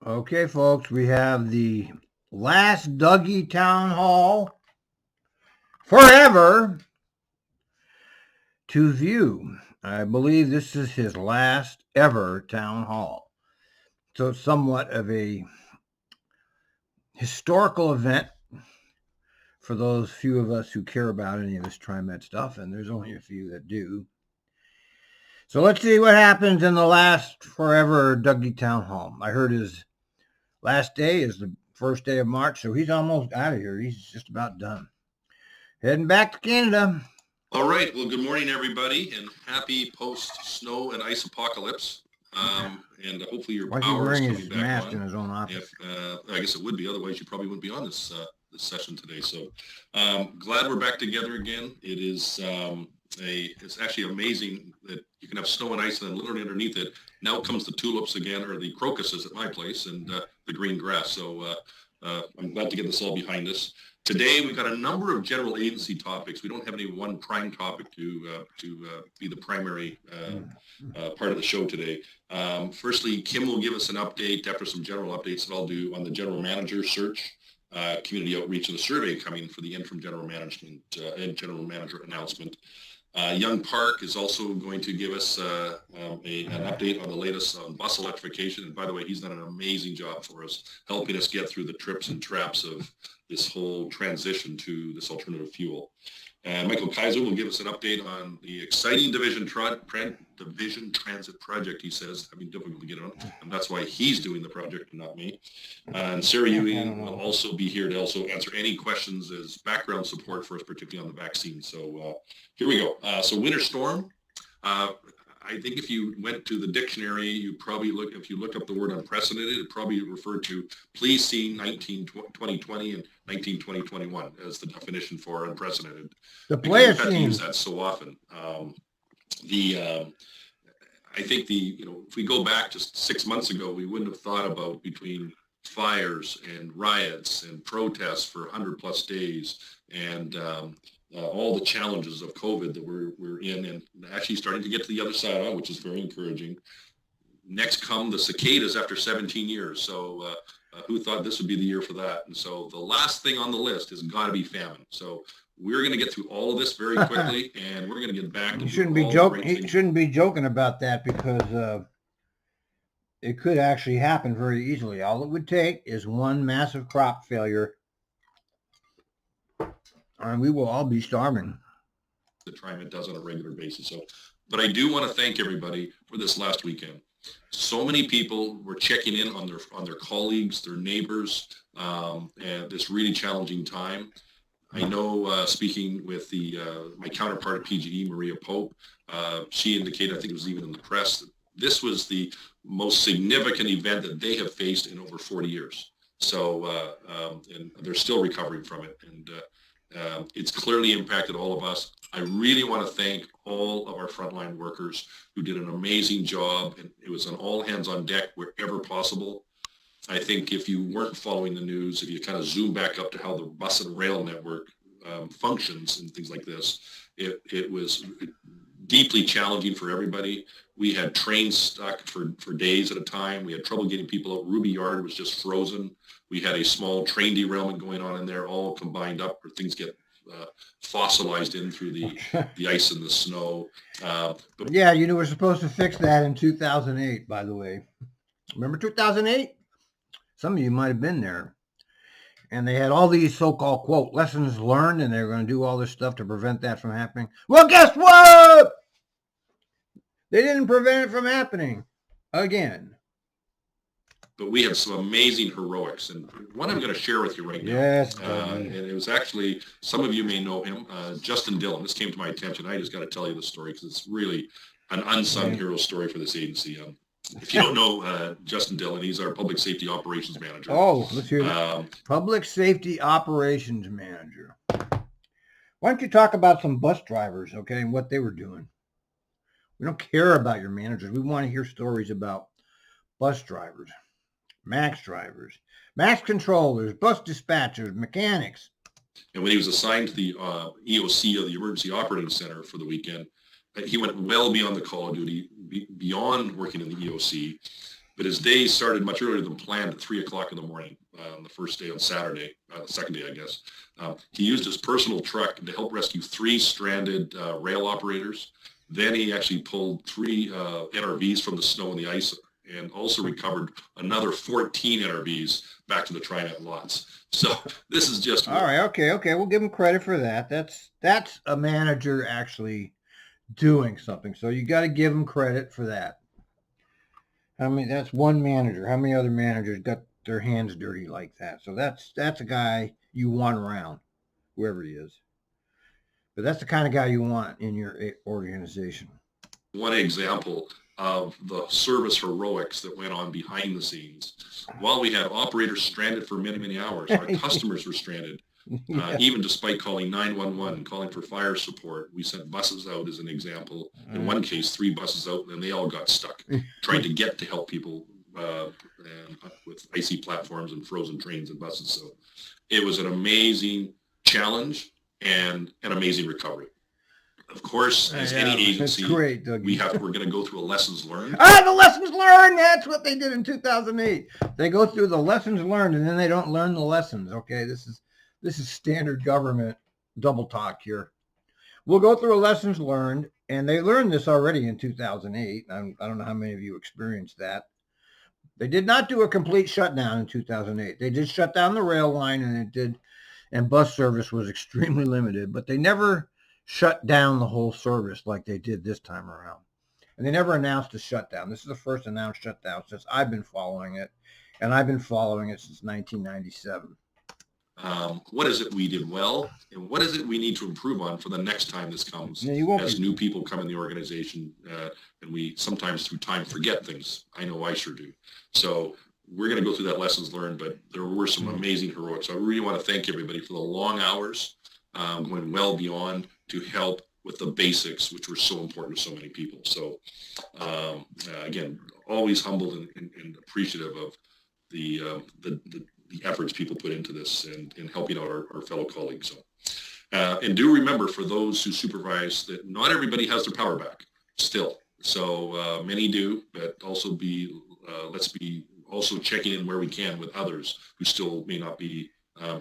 Okay, folks, we have the last Dougie town hall forever to view. I believe this is his last ever town hall. So it's somewhat of a historical event for those few of us who care about any of this TriMet stuff, and there's only a few that do. So let's see what happens in the last forever Dougie town hall. I heard his last day is the first day of March, so he's almost out of here. He's just about done. Heading back to Canada. All right. Well, good morning, everybody, and happy post-snow and ice apocalypse. And hopefully your Why is he power is wearing coming his back mask on. in his own office? I guess it would be. Otherwise, you probably wouldn't be on this session today. So glad we're back together again. It is it's actually amazing that you can have snow and ice, and then literally underneath it, now comes the tulips again, or the crocuses at my place, and the green grass. So I'm glad to get this all behind us. Today, we've got a number of general agency topics. We don't have any one prime topic to be the primary part of the show today. Firstly, Kim will give us an update after some general updates that I'll do on the general manager search, community outreach, and the survey coming for the interim general management and general manager announcement. Young Park is also going to give us an update on the latest on bus electrification. And by the way, he's done an amazing job for us, helping us get through the trips and traps of this whole transition to this alternative fuel. And Michael Kaiser will give us an update on the exciting division transit project, he says, having difficulty getting on. And that's why he's doing the project and not me. And Sarah Ewing will also be here to also answer any questions as background support for us, particularly on the vaccine. So here we go. So winter storm. I think if you went to the dictionary, you probably if you looked up the word unprecedented, it probably referred to please see 2020 and 2021 as the definition for unprecedented. The because we've had to Pliocene. use that so often. I think if we go back just 6 months ago, we wouldn't have thought about between fires and riots and protests for 100 plus days and all the challenges of COVID that we're in and actually starting to get to the other side of, which is very encouraging. Next come the cicadas after 17 years. So who thought this would be the year for that? And so the last thing on the list has got to be famine. So we're going to get through all of this very quickly, and we're going to get back to He shouldn't be joking about that because it could actually happen very easily. All it would take is one massive crop failure, and we will all be starving. The TriMet does on a regular basis. So, but I do want to thank everybody for this last weekend. So many people were checking in on their colleagues, their neighbors, at this really challenging time. I know speaking with my counterpart at PGE, Maria Pope, she indicated, I think it was even in the press, that this was the most significant event that they have faced in over 40 years. So, and they're still recovering from it. And it's clearly impacted all of us. I really want to thank all of our frontline workers who did an amazing job, and it was an all hands on deck wherever possible. I think if you weren't following the news, if you kind of zoom back up to how the bus and rail network functions and things like this, it was deeply challenging for everybody. We had trains stuck for days at a time. We had trouble getting people out. Ruby Yard was just frozen. We had a small train derailment going on in there, all combined up where things get fossilized in through the ice and the snow. Yeah, we're supposed to fix that in 2008, by the way. Remember 2008? Some of you might have been there. And they had all these so-called, quote, lessons learned, and they were going to do all this stuff to prevent that from happening. Well, guess what? They didn't prevent it from happening again. But we have some amazing heroics, and one I'm going to share with you right now. Yes. And it was actually, some of you may know him, Justin Dillon. This came to my attention. I just got to tell you the story because it's really an unsung hero story for this agency. If you don't know Justin Dillon, he's our public safety operations manager. Oh, let's hear that. Public safety operations manager. Why don't you talk about some bus drivers, okay, and what they were doing? We don't care about your managers. We want to hear stories about bus drivers, max drivers, max controllers, bus dispatchers, mechanics. And when he was assigned to the EOC of the Emergency Operating Center for the weekend, he went well beyond the call of duty, beyond working in the EOC. but his day started much earlier than planned at 3:00 in the morning on the first day on Saturday, the second day, I guess. He used his personal truck to help rescue 3 stranded rail operators. Then he actually pulled 3 NRVs from the snow and the ice, and also recovered another 14 NRVs back to the TriMet lots. So this is just all right. Okay. We'll give him credit for that. That's a manager actually doing something. So you got to give him credit for that. I mean, that's one manager. How many other managers got their hands dirty like that? So that's a guy you want around, whoever he is. But that's the kind of guy you want in your organization. One example of the service heroics that went on behind the scenes. While we had operators stranded for many, many hours, our customers were stranded. Even despite calling 911, calling for fire support. We sent buses out as an example. In one case, 3 buses out, and they all got stuck trying to get to help people with icy platforms and frozen trains and buses. So it was an amazing challenge and an amazing recovery. Of course, as any agency, great, Dougie. we're going to go through a lessons learned. The lessons learned. That's what they did in 2008. They go through the lessons learned, and then they don't learn the lessons. Okay, this is standard government double talk here. We'll go through a lessons learned, and they learned this already in 2008. I don't know how many of you experienced that. They did not do a complete shutdown in 2008. They did shut down the rail line, and bus service was extremely limited, but they never shut down the whole service like they did this time around. And they never announced a shutdown. This is the first announced shutdown since I've been following it, and I've been following it since 1997. What is it we did well, and what is it we need to improve on for the next time this comes as new people come in the organization, and we sometimes through time forget things. I know I sure do. So we're going to go through that lessons learned, but there were some amazing heroics. So I really want to thank everybody for the long hours, going well beyond to help with the basics, which were so important to so many people. So again, always humbled and appreciative of the efforts people put into this and helping out our fellow colleagues. So, and do remember, for those who supervise, that not everybody has their power back still. So many do, but also let's be also checking in where we can with others who still may not be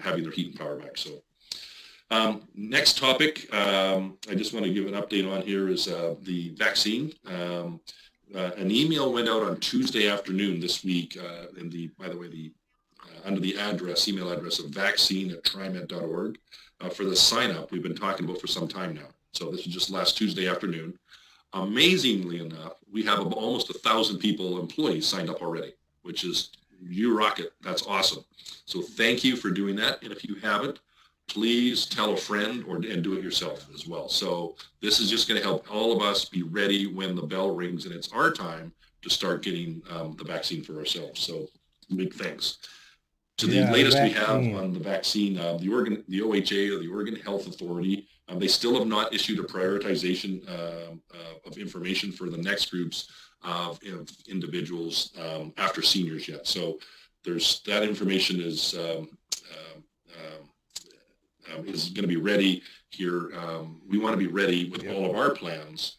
having their heat and power back. So next topic, I just want to give an update on here is the vaccine. An email went out on Tuesday afternoon this week, under the email address of vaccine@trimet.org for the sign up we've been talking about for some time now. So this was just last Tuesday afternoon. Amazingly enough, we have almost 1,000 employees signed up already, which is, you rock it. That's awesome. So thank you for doing that. And if you haven't, please tell a friend and do it yourself as well. So this is just going to help all of us be ready when the bell rings and it's our time to start getting the vaccine for ourselves. So big thanks. To the latest we have on the vaccine, the OHA, or the Oregon Health Authority, they still have not issued a prioritization of information for the next groups of individuals after seniors yet. So that information is going to be ready here. We want to be ready with all of our plans.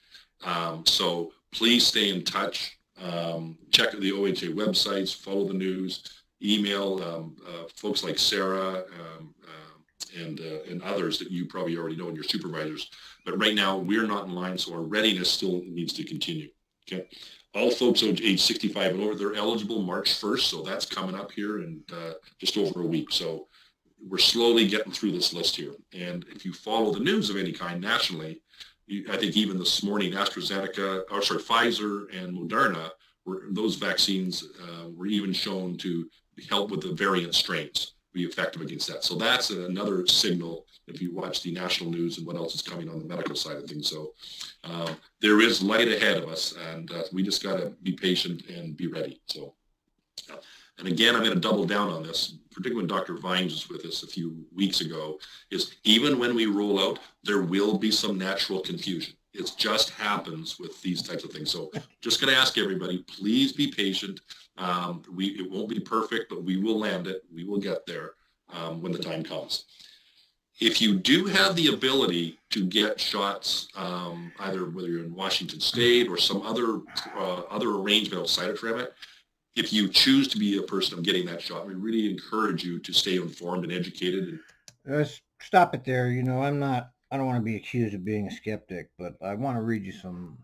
So please stay in touch. Check the OHA websites, follow the news, email folks like Sarah and others that you probably already know, and your supervisors. But right now we're not in line, so our readiness still needs to continue. Okay. All folks age 65 and over, they're eligible March 1st. So that's coming up here in just over a week. So we're slowly getting through this list here. And if you follow the news of any kind nationally, I think even this morning, Pfizer and Moderna, those vaccines were even shown to help with the variant strains, be effective against that. So that's another signal if you watch the national news and what else is coming on the medical side of things. So there is light ahead of us, and we just got to be patient and be ready. So, and again, I'm going to double down on this, particularly when Dr. Vines was with us a few weeks ago, is even when we roll out, there will be some natural confusion. It just happens with these types of things. So just going to ask everybody, please be patient. It won't be perfect, but we will land it. We will get there when the time comes. If you do have the ability to get shots, either whether you're in Washington State or some other arrangement outside of TriMet, if you choose to be a person of getting that shot, we really encourage you to stay informed and educated. And Let's stop it there. I don't want to be accused of being a skeptic, but I want to read you some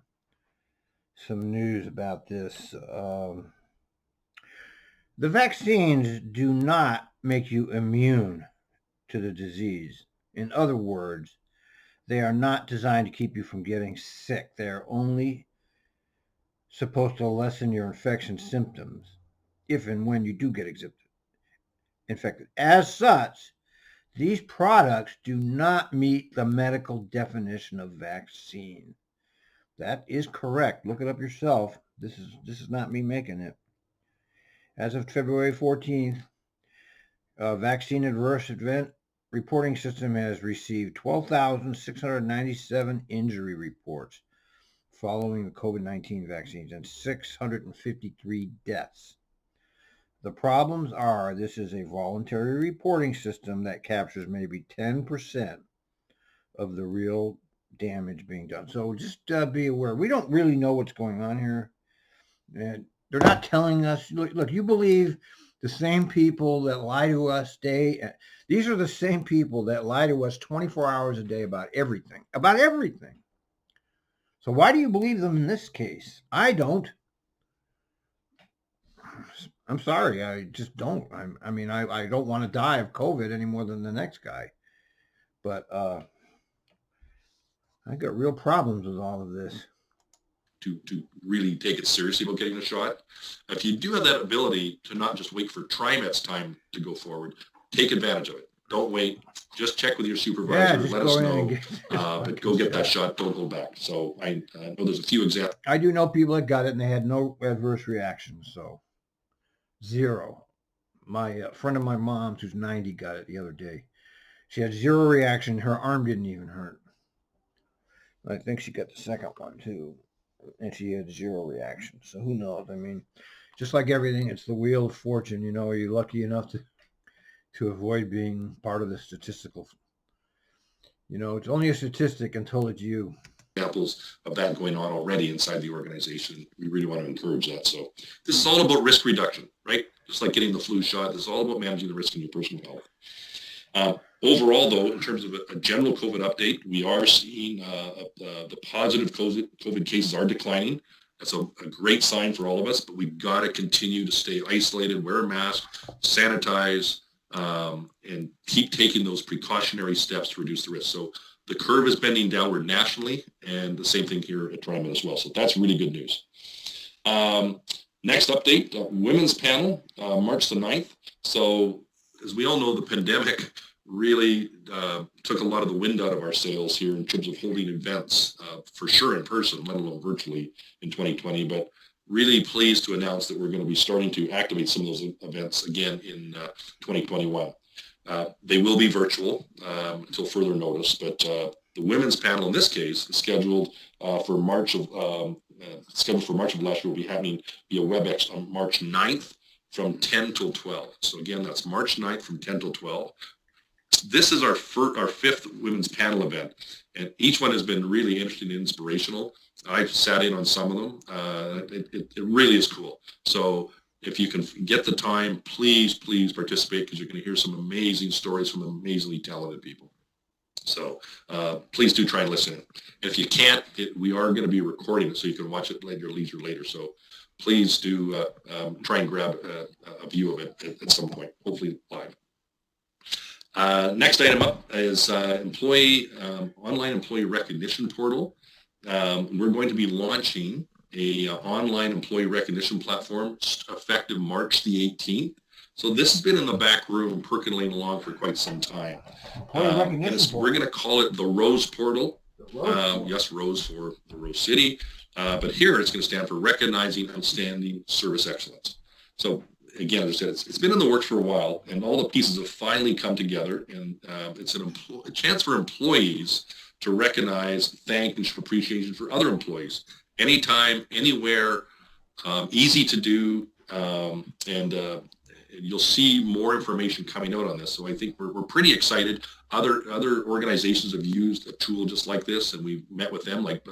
news about this. The vaccines do not make you immune to the disease. In other words, they are not designed to keep you from getting sick. They are only supposed to lessen your infection symptoms if and when you do get infected. As such, these products do not meet the medical definition of vaccine. That is correct. Look it up yourself. This is not me making it. As of February 14th, vaccine adverse event reporting system has received 12,697 injury reports following the COVID-19 vaccines and 653 deaths. The problems are this is a voluntary reporting system that captures maybe 10% of the real damage being done. So just be aware. We don't really know what's going on here. And they're not telling us. Look, you believe the same people that lie to us these are the same people that lie to us 24 hours a day about everything. About everything. So why do you believe them in this case? I don't. I'm sorry. I just don't. I don't want to die of COVID any more than the next guy. But I got real problems with all of this. to really take it seriously about getting a shot. If you do have that ability to not just wait for TriMet's time to go forward, take advantage of it. Don't wait. Just check with your supervisor. Let us know. But go get that shot. Don't hold back. So I know there's a few examples. I do know people that got it and they had no adverse reactions. So zero. My friend of my mom's who's 90 got it the other day. She had zero reaction. Her arm didn't even hurt. I think she got the second one too. And she had zero reaction. So who knows? I mean, just like everything, it's the wheel of fortune. Are you lucky enough to avoid being part of the statistical? It's only a statistic until it's you. Examples of that going on already inside the organization. We really want to encourage that. So this is all about risk reduction, right? Just like getting the flu shot, this is all about managing the risk in your personal health. Overall, though, in terms of a general COVID update, we are seeing the positive COVID cases are declining. That's a great sign for all of us, but we've got to continue to stay isolated, wear a mask, sanitize, and keep taking those precautionary steps to reduce the risk. So the curve is bending downward nationally, and the same thing here at TriMet as well. So that's really good news. Next update, women's panel, March the 9th. So as we all know, the pandemic really took a lot of the wind out of our sails here in terms of holding events, for sure in person, let alone virtually in 2020. But really pleased to announce that we're going to be starting to activate some of those events again in 2021. They will be virtual until further notice, but the women's panel in this case is scheduled for March of last year. Will be happening via WebEx on March 9th from 10 till 12. So again, that's March 9th from 10 till 12. This is our fifth women's panel event, and each one has been really interesting and inspirational. I've sat in on some of them. It really is cool. So if you can get the time, please participate, because you're going to hear some amazing stories from amazingly talented people. So please do try and listen. And if you can't, we are going to be recording it so you can watch it at your leisure later. So please do try and grab a view of it at some point, hopefully live. Next item up is online employee recognition portal. We're going to be launching a online employee recognition platform effective March the 18th. So this has been in the back room percolating along for quite some time. We're going to call it the Rose Portal. Yes, Rose for the Rose City. But here it's going to stand for Recognizing Outstanding Service Excellence. So again, as I said, it's been in the works for a while, and all the pieces have finally come together, and it's a chance for employees to recognize, thank, and show appreciation for other employees. Anytime, anywhere, easy to do, and you'll see more information coming out on this. So I think we're pretty excited. Other organizations have used a tool just like this, and we've met with them, like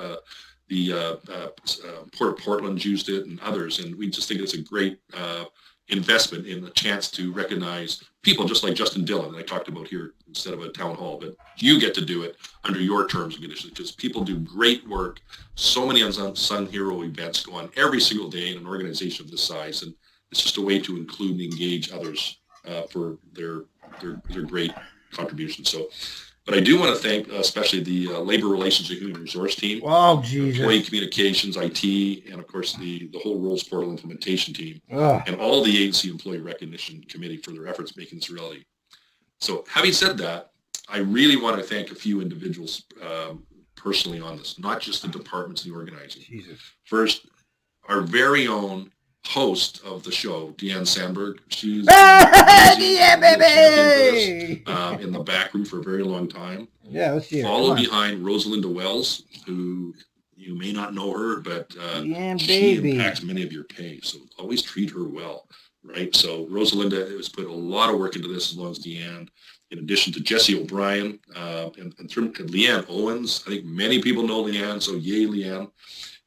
Port of Portland's used it and others, and we just think it's a great investment in the chance to recognize people just like Justin Dillon that I talked about here instead of a town hall, but you get to do it under your terms and conditions because people do great work. So many unsung hero events go on every single day in an organization of this size, and it's just a way to include and engage others for their great contributions. So, but I do want to thank especially the Labor Relations and Human Resource team, Oh, Jesus. employee communications, IT, and of course the whole Roles Portal implementation team, Ugh. and all the agency employee recognition committee for their efforts making this reality. So having said that, I really want to thank a few individuals personally on this, not just the departments and the organizing. Jesus. First, our very own host of the show, Deanne Sandberg. She's Yeah, baby! in the back room for a very long time. Yeah, let's see. Followed behind Rosalinda Wells, who you may not know her, but she impacts many of your pay. So always treat her well, right? So Rosalinda has put a lot of work into this, as long as Deanne. In addition to Jesse O'Brien and Leanne Owens. I think many people know Leanne, so yay, Leanne.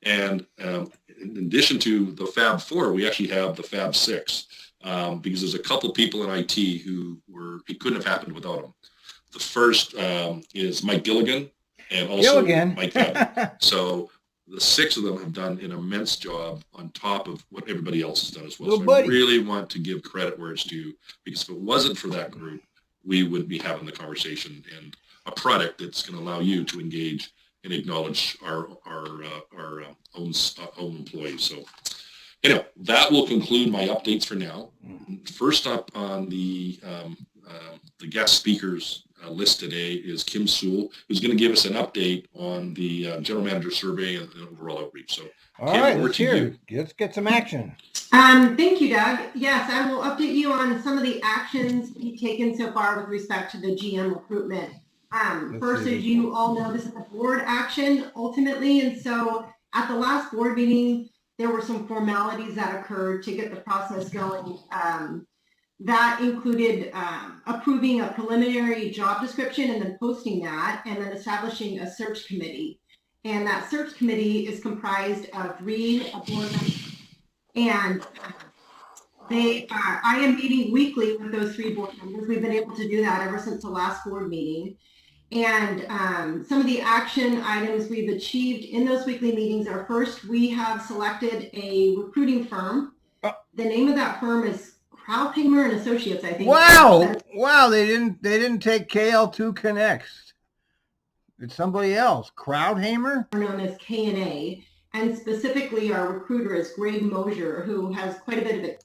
And in addition to the Fab Four, we actually have the Fab Six because there's a couple people in IT who it couldn't have happened without them. The first is Mike Gilligan and also Mike Fab. So the six of them have done an immense job on top of what everybody else has done as well. So I really want to give credit where it's due, because if it wasn't for that group, we would be having the conversation and a product that's going to allow you to engage and acknowledge our own employees. So, that will conclude my updates for now. First up on the guest speakers list today is Kim Sewell, who's going to give us an update on the general manager survey and overall outreach. So, all Kim, right, let's hear. Let's get some action. Thank you, Doug. Yes, I will update you on some of the actions we've taken so far with respect to the GM recruitment. First, as you all know, this is a board action ultimately. And so at the last board meeting, there were some formalities that occurred to get the process going. That included approving a preliminary job description and then posting that, and then establishing a search committee. And that search committee is comprised of 3 board members. And I am meeting weekly with those 3 board members. We've been able to do that ever since the last board meeting. And some of the action items we've achieved in those weekly meetings are, first, we have selected a recruiting firm. The name of that firm is Krauthamer and Associates, I think. Wow, they didn't take KL2 Connects. It's somebody else. Krauthamer? Known as K&A. And specifically, our recruiter is Greg Mosier, who has quite a bit of it.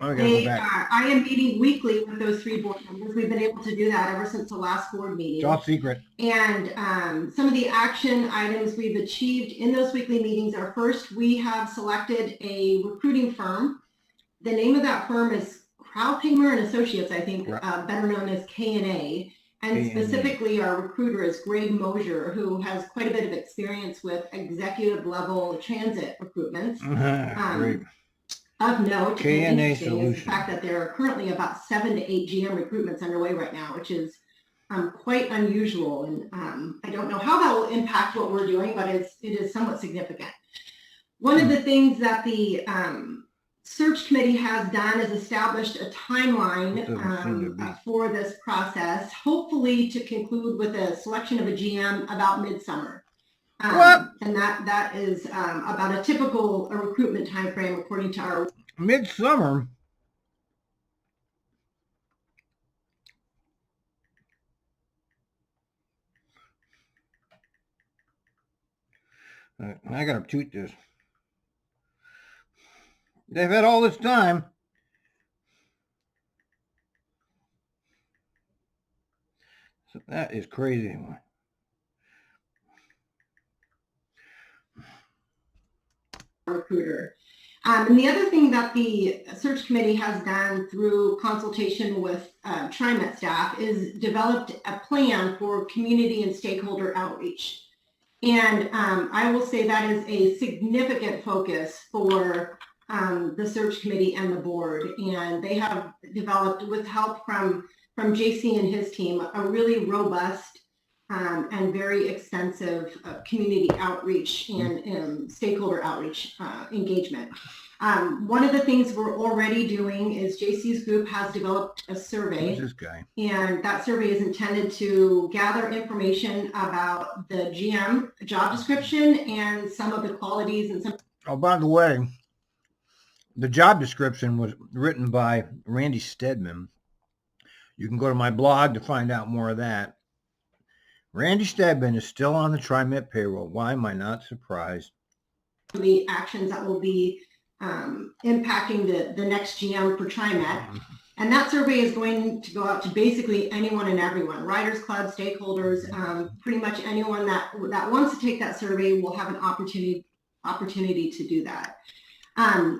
I am meeting weekly with those 3 board members. We've been able to do that ever since the last board meeting. Top secret. And some of the action items we've achieved in those weekly meetings are, first, we have selected a recruiting firm. The name of that firm is Krauthamer and Associates, I think, better known as K&A. And specifically, our recruiter is Greg Mosier, who has quite a bit of experience with executive level transit recruitments. Great. Of note, K&A solution. Is the fact that there are currently about 7 to 8 GM recruitments underway right now, which is quite unusual. And I don't know how that will impact what we're doing, but it is somewhat significant. One of the things that the search committee has done is established a timeline for this process, hopefully to conclude with a selection of a GM about midsummer. And that is about a typical recruitment time frame according to our midsummer. I gotta tweet this. They've had all this time. So that is crazy. Recruiter. And the other thing that the search committee has done through consultation with TriMet staff is developed a plan for community and stakeholder outreach. And I will say that is a significant focus for the search committee and the board. And they have developed, with help from JC and his team, a really robust and very extensive community outreach and stakeholder outreach engagement. One of the things we're already doing is JC's group has developed a survey. Who's this guy? And that survey is intended to gather information about the GM job description and some of the qualities and some. Oh, by the way, the job description was written by Randy Stedman. You can go to my blog to find out more of that. Randy Stedman is still on the TriMet payroll. Why am I not surprised? The actions that will be impacting the next GM for TriMet. And that survey is going to go out to basically anyone and everyone, Riders Club, stakeholders, pretty much anyone that wants to take that survey will have an opportunity to do that.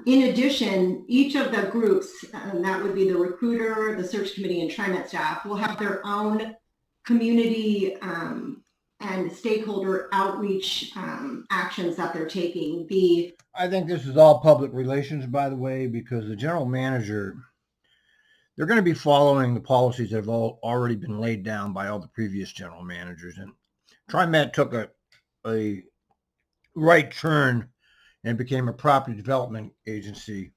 In addition, each of the groups, that would be the recruiter, the search committee, and TriMet staff, will have their own community and stakeholder outreach actions that they're taking. I think this is all public relations, by the way, because the general manager, they're going to be following the policies that have already been laid down by all the previous general managers. And TriMet took a right turn and became a property development agency.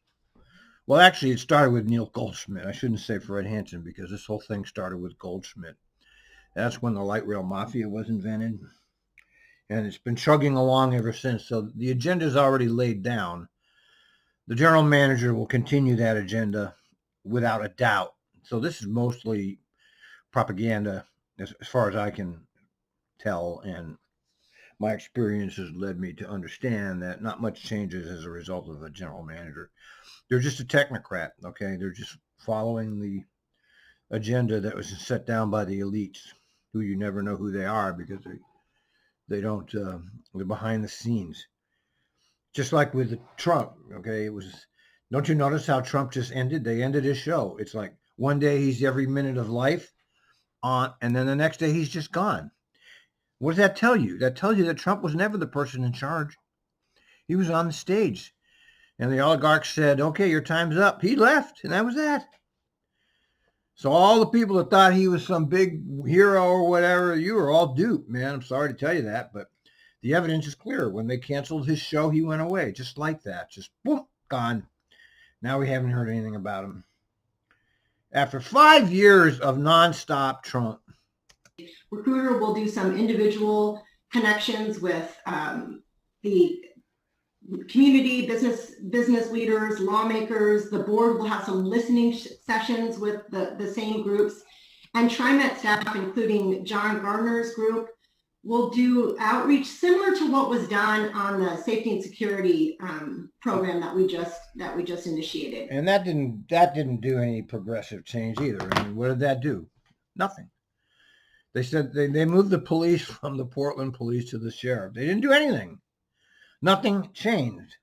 Well, actually, it started with Neil Goldschmidt. I shouldn't say Fred Hansen, because this whole thing started with Goldschmidt. That's when the light rail mafia was invented. And it's been chugging along ever since. So the agenda is already laid down. The general manager will continue that agenda without a doubt. So this is mostly propaganda as far as I can tell. And my experience has led me to understand that not much changes as a result of a general manager. They're just a technocrat, okay? They're just following the agenda that was set down by the elites, who you never know who they are because they don't, they're behind the scenes. Just like with Trump, okay? It was, don't you notice how Trump just ended? They ended his show. It's like one day he's every minute of life on, and then the next day he's just gone. What does that tell you? That tells you that Trump was never the person in charge. He was on the stage. And the oligarchs said, okay, your time's up. He left, and that was that. So all the people that thought he was some big hero or whatever, you were all duped, man. I'm sorry to tell you that, but the evidence is clear. When they canceled his show, he went away, just like that. Just, boom, gone. Now we haven't heard anything about him. After 5 years of nonstop Trump. Recruiter will do some individual connections with the community, business leaders, lawmakers. The board will have some listening sessions with the same groups. And TriMet staff, including John Gardner's group, will do outreach similar to what was done on the safety and security program that we just initiated. And that didn't do any progressive change either. I mean, what did that do? Nothing. They said they moved the police from the Portland police to the sheriff. They didn't do anything. Nothing changed.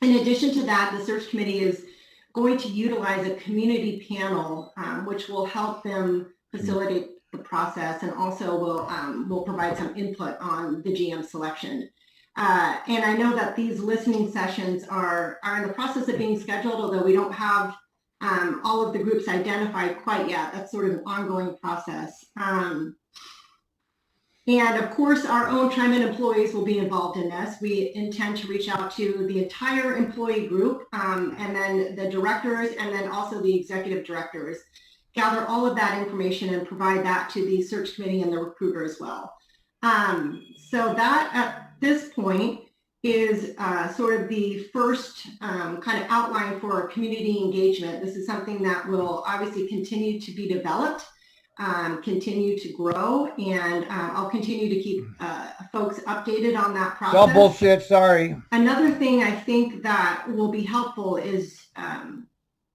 In addition to that, the search committee is going to utilize a community panel, which will help them facilitate the process and also will provide some input on the GM selection. And I know that these listening sessions are in the process of being scheduled, although we don't have all of the groups identified quite yet. That's sort of an ongoing process. And of course, our own TriMet employees will be involved in this. We intend to reach out to the entire employee group and then the directors and then also the executive directors, gather all of that information and provide that to the search committee and the recruiter as well. So that at this point is sort of the first kind of outline for our community engagement. This is something that will obviously continue to be developed, continue to grow, and I'll continue to keep folks updated on that process. It's all bullshit, sorry. Another thing I think that will be helpful is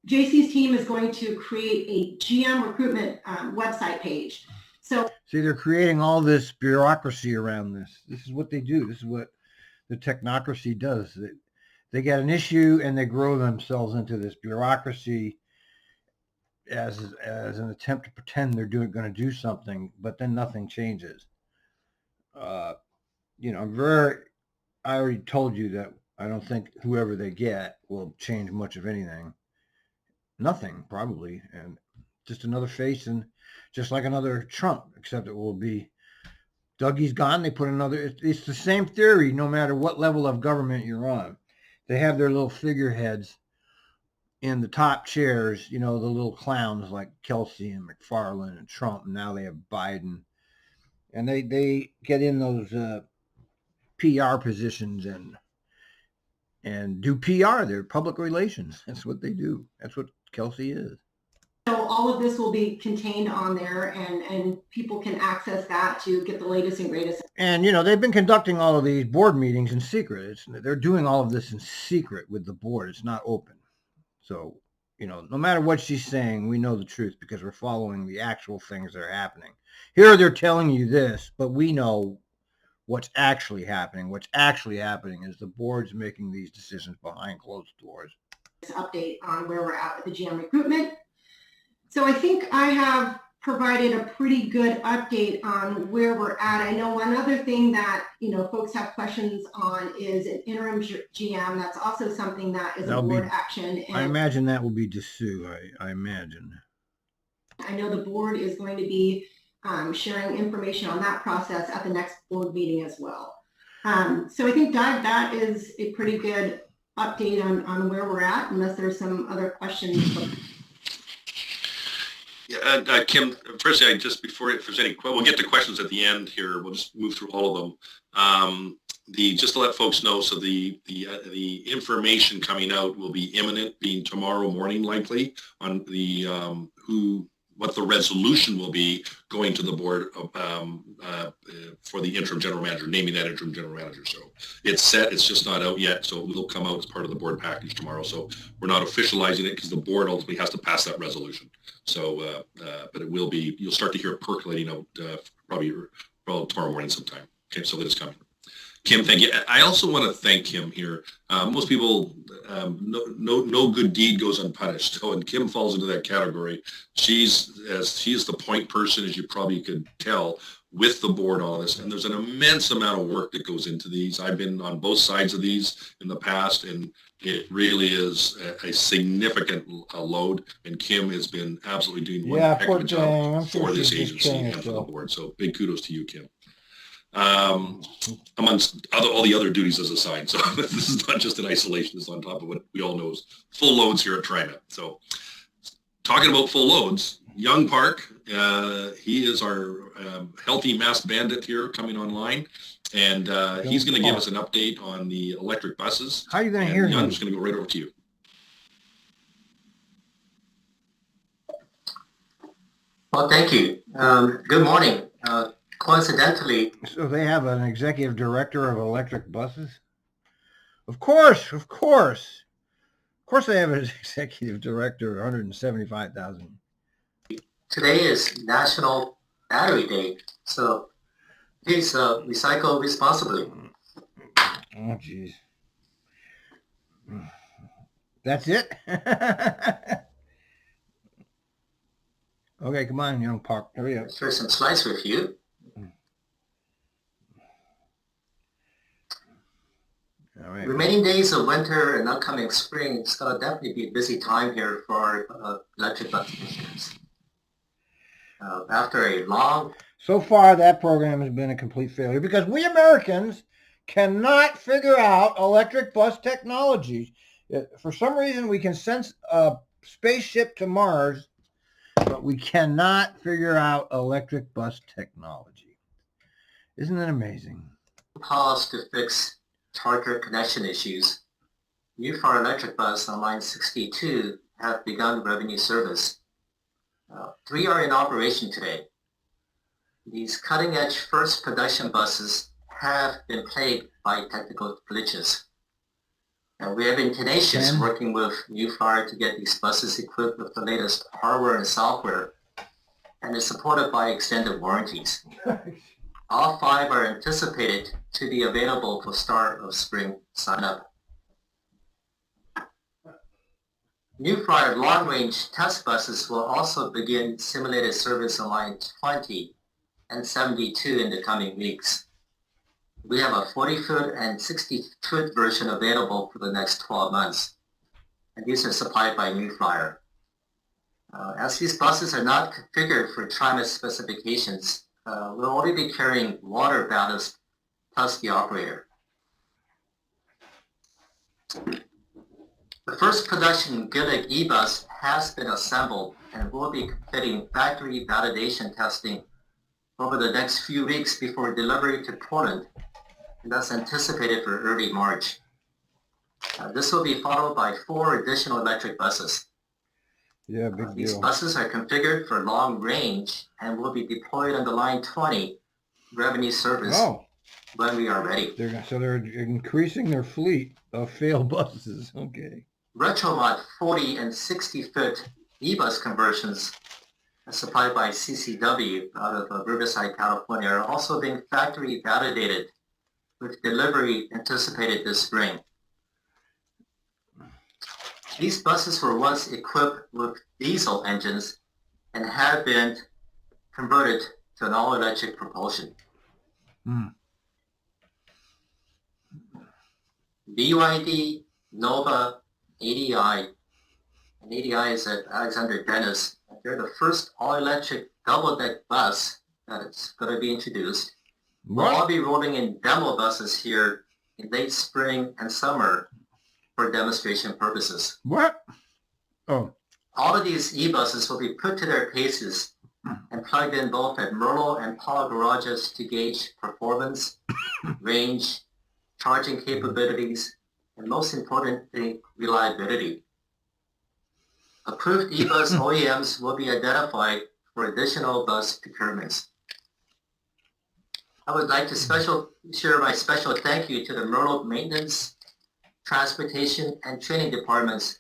JC's team is going to create a GM recruitment website page. So see, they're creating all this bureaucracy around this. This is what they do. This is what the technocracy does. They get an issue and they grow themselves into this bureaucracy as an attempt to pretend they're going to do something, but then nothing changes. You know, I already told you that I don't think whoever they get will change much of anything. Nothing, probably. And just another face, and just like another Trump, except it will be Dougie's gone. They put another. It's the same theory, no matter what level of government you're on. They have their little figureheads in the top chairs, the little clowns like Kelsey and McFarland and Trump, and now they have Biden. And they get in those PR positions and do PR. They're public relations. That's what they do. That's what Kelsey is. So all of this will be contained on there, and people can access that to get the latest and greatest. And, they've been conducting all of these board meetings in secret. They're doing all of this in secret with the board. It's not open. So, no matter what she's saying, we know the truth because we're following the actual things that are happening. Here they're telling you this, but we know what's actually happening. What's actually happening is the board's making these decisions behind closed doors. Update on where we're at with the GM recruitment. So I think I have provided a pretty good update on where we're at. I know one other thing that, folks have questions on is an interim GM. That's also something that is a board action. And I imagine that will be Dessous, I imagine. I know the board is going to be sharing information on that process at the next board meeting as well. So I think, Doug, that is a pretty good update on where we're at, unless there's some other questions. Yeah, Kim, firstly, if there's any, we'll get to questions at the end here. We'll just move through all of them. Just to let folks know, so the information coming out will be imminent, being tomorrow morning likely, on the what the resolution will be going to the board for the interim general manager, naming that interim general manager. So it's set, it's just not out yet. So it will come out as part of the board package tomorrow. So we're not officializing it because the board ultimately has to pass that resolution. So, but it will be, you'll start to hear it percolating out probably tomorrow morning sometime. Okay, so that is coming. Kim, thank you. I also want to thank Kim here. Most people, no good deed goes unpunished. So, and Kim falls into that category. She is the point person, as you probably could tell, with the board on this. And there's an immense amount of work that goes into these. I've been on both sides of these in the past, and it really is a significant load. And Kim has been absolutely doing one heck of a job for this agency and for the board. So big kudos to you, Kim. Amongst all the other duties as assigned. So this is not just in isolation. It's on top of what we all know is full loads here at TriMet. So talking about full loads, Young Park, he is our healthy mass bandit here coming online. And he's going to give us an update on the electric buses. How are you going to hear him? I'm just going to go right over to you. Well, thank you. Good morning. Coincidentally, so they have an executive director of electric buses? Of course they have an executive director, 175,000. Today is National Battery Day, so please recycle responsibly. Oh, geez. That's it? Okay, come on, Young Park. Hurry up. Share some slides with you. All right. Remaining days of winter and upcoming spring, it's going to definitely be a busy time here for electric bus technicians. After a long... So far, that program has been a complete failure because we Americans cannot figure out electric bus technology. For some reason, we can send a spaceship to Mars, but we cannot figure out electric bus technology. Isn't that amazing? Pause to fix charger connection issues. New Fire Electric Bus on line 62 have begun revenue service. 3 are in operation today. These cutting-edge first production buses have been plagued by technical glitches. And we have been tenacious working with New Fire to get these buses equipped with the latest hardware and software, and is supported by extended warranties. All 5 are anticipated to be available for start of spring sign-up. New Flyer long-range test buses will also begin simulated service on line 20 and 72 in the coming weeks. We have a 40-foot and 60-foot version available for the next 12 months, and these are supplied by New Flyer. As these buses are not configured for TriMet specifications, we'll only be carrying water ballast plus the operator. The first production Gillig e-bus has been assembled and will be completing factory validation testing over the next few weeks before delivery to Portland, and that's anticipated for early March. This will be followed by 4 additional electric buses. Yeah, big These deal. buses are configured for long range and will be deployed on the Line 20 revenue service Oh, when we are ready. they're increasing their fleet of failed buses. Okay. Retromod 40 and 60-foot e-bus conversions supplied by CCW out of Riverside, California are also being factory validated with delivery anticipated this spring. These buses were once equipped with diesel engines and have been converted to an all-electric propulsion. BYD, Nova, ADI, and ADI is at Alexander Dennis. They're the first all-electric double-deck bus that is going to be introduced. We'll all be rolling in demo buses here in late spring and summer for demonstration purposes. What? Oh. All of these e-buses will be put to their paces and plugged in both at Merlo and Paul garages to gauge performance, range, charging capabilities, and most importantly, reliability. Approved e-bus OEMs will be identified for additional bus procurements. I would like to share my special thank you to the Merlo maintenance, transportation, and training departments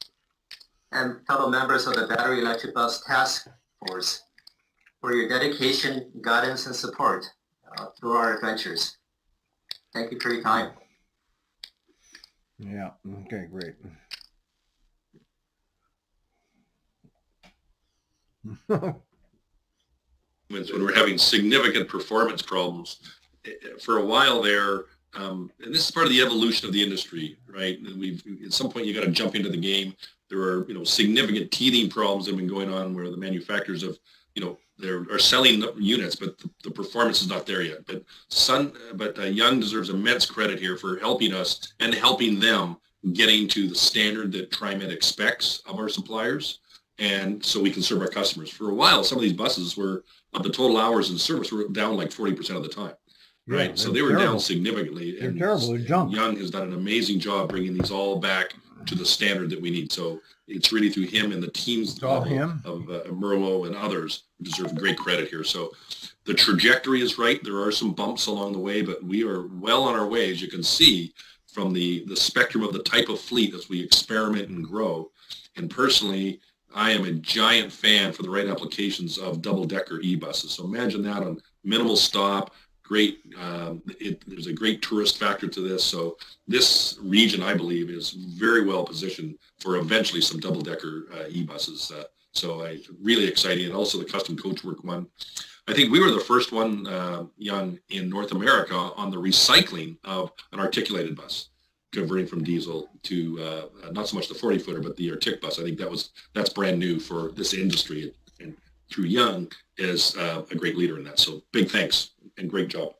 and fellow members of the Battery Electric Bus Task Force for your dedication, guidance, and support through our adventures. Thank you for your time. Yeah, okay, great. When we're having significant performance problems for a while there, and this is part of the evolution of the industry, right? And at some point you got to jump into the game. There are, significant teething problems that have been going on where the manufacturers have, are selling units, but the performance is not there yet. But Young deserves immense credit here for helping us and helping them getting to the standard that TriMet expects of our suppliers, and so we can serve our customers. For a while, some of these buses were, of the total hours in service, were down like 40% of the time. Right, so they were down significantly. They're terrible. They're junk. Young has done an amazing job bringing these all back to the standard that we need. So it's really through him and the teams of Merlo and others who deserve great credit here. So the trajectory is right. There are some bumps along the way, but we are well on our way, as you can see, from the spectrum of the type of fleet as we experiment and grow. And personally, I am a giant fan for the right applications of double-decker e-buses. So imagine that on minimal stop. Great. There's a great tourist factor to this. So this region, I believe, is very well positioned for eventually some double-decker e-buses. So really exciting. And also the custom coachwork one. I think we were the first one, Young, in North America on the recycling of an articulated bus, converting from diesel to not so much the 40-footer, but the Artic bus. I think that's brand new for this industry. And through Young is a great leader in that. So big thanks and great job.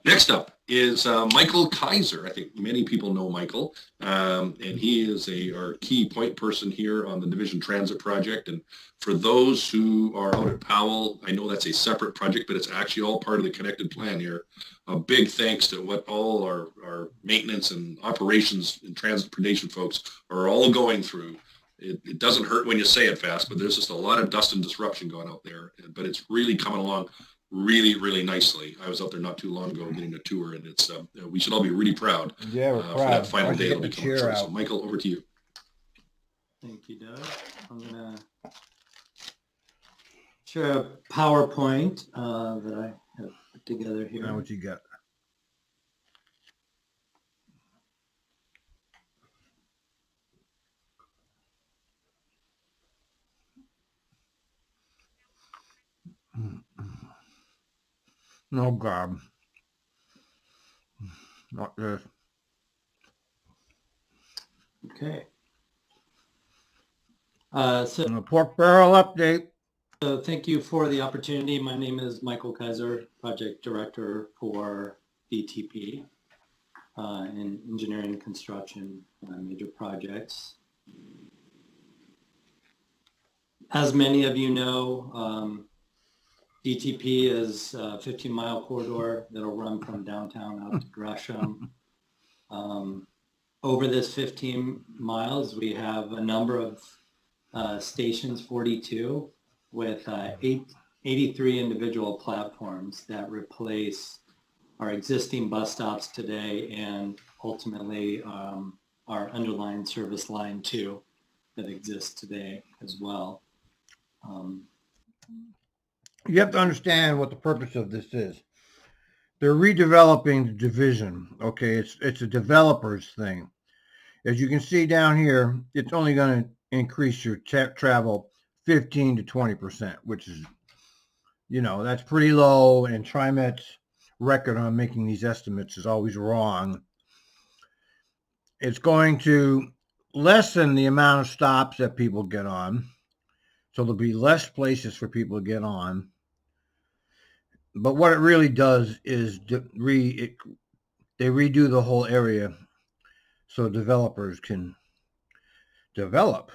Next up is Michael Kaiser. I think many people know Michael, and he is our key point person here on the Division Transit project. And for those who are out at Powell, I know that's a separate project, but it's actually all part of the connected plan here. A big thanks to what all our maintenance and operations and transportation folks are all going through. It doesn't hurt when you say it fast, but there's just a lot of dust and disruption going out there. But it's really coming along really, really nicely. I was out there not too long ago getting a tour, and it's we should all be really proud. Yeah, we're proud. For that final day that'll be coming. So Michael, over to you. Thank you, Doug. I'm going to share a PowerPoint that I have put together here. Now what you got? No, God. Not this. Okay. So A pork barrel update. thank you for the opportunity. My name is Michael Kaiser, Project Director for DTP in engineering and construction major projects. As many of you know, DTP is a 15-mile corridor that'll run from downtown out to Gresham. Over this 15 miles, we have a number of stations, 42, with 83 individual platforms that replace our existing bus stops today and ultimately our underlying service line 2 that exists today as well. You have to understand what the purpose of this is. They're redeveloping the division. Okay, it's a developer's thing. As you can see down here, it's only going to increase your travel 15 to 20%, which is, that's pretty low. And TriMet's record on making these estimates is always wrong. It's going to lessen the amount of stops that people get on. So there'll be less places for people to get on. But what it really does is they redo the whole area so developers can develop.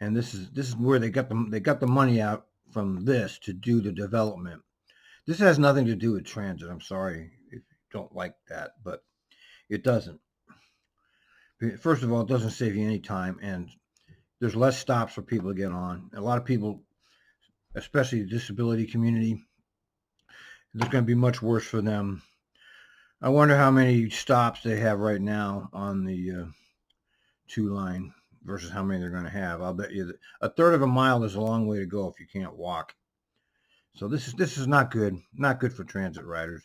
And this is where they got the money out from this to do the development. This has nothing to do with transit. I'm sorry if you don't like that, but it doesn't. First of all, it doesn't save you any time, and there's less stops for people to get on. A lot of people, especially the disability community, it's going to be much worse for them. I wonder how many stops they have right now on the 2 line versus how many they're going to have. I'll bet you that a third of a mile is a long way to go if you can't walk. So this is not good. Not good for transit riders.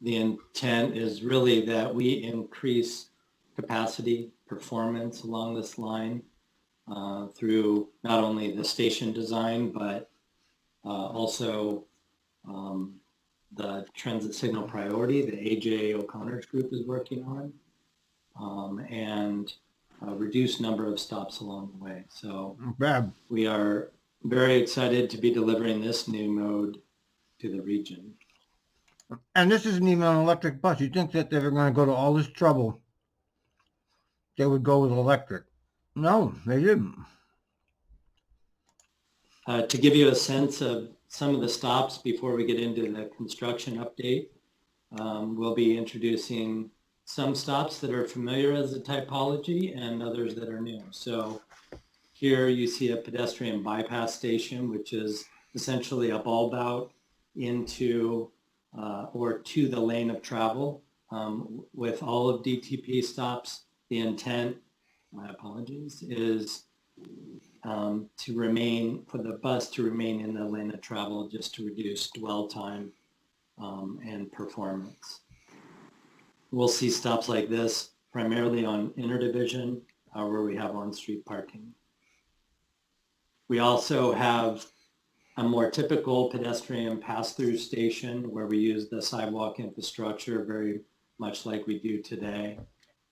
The intent is really that we increase capacity, performance along this line through not only the station design, but also the transit signal priority that AJ O'Connor's group is working on, and a reduced number of stops along the way. So we are very excited to be delivering this new mode to the region. And this isn't even an electric bus. You think that they were going to go to all this trouble, they would go with electric. No, they didn't. To give you a sense of some of the stops before we get into the construction update, we'll be introducing some stops that are familiar as a typology and others that are new. So here you see a pedestrian bypass station, which is essentially a bulb out into or to the lane of travel. With all of DTP stops, the intent, my apologies, is to remain, for the bus to remain in the lane of travel just to reduce dwell time and performance. We'll see stops like this primarily on interdivision where we have on-street parking. We also have a more typical pedestrian pass-through station where we use the sidewalk infrastructure very much like we do today.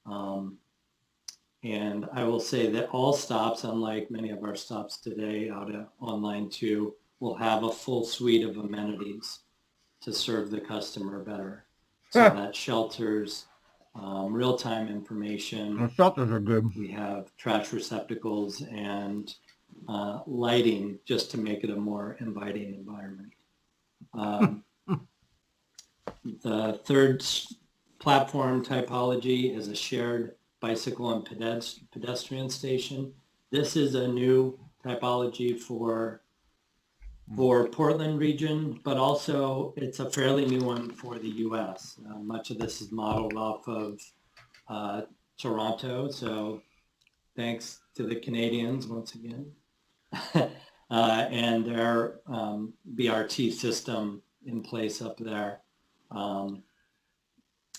And I will say that all stops, unlike many of our stops today out on line 2, will have a full suite of amenities to serve the customer better. So that shelters, real-time information. The shelters are good. We have trash receptacles and lighting just to make it a more inviting environment. The third platform typology is a shared bicycle and pedestrian station. This is a new typology for Portland region, but also it's a fairly new one for the U.S. Much of this is modeled off of Toronto, so thanks to the Canadians once again. And their BRT system in place up there.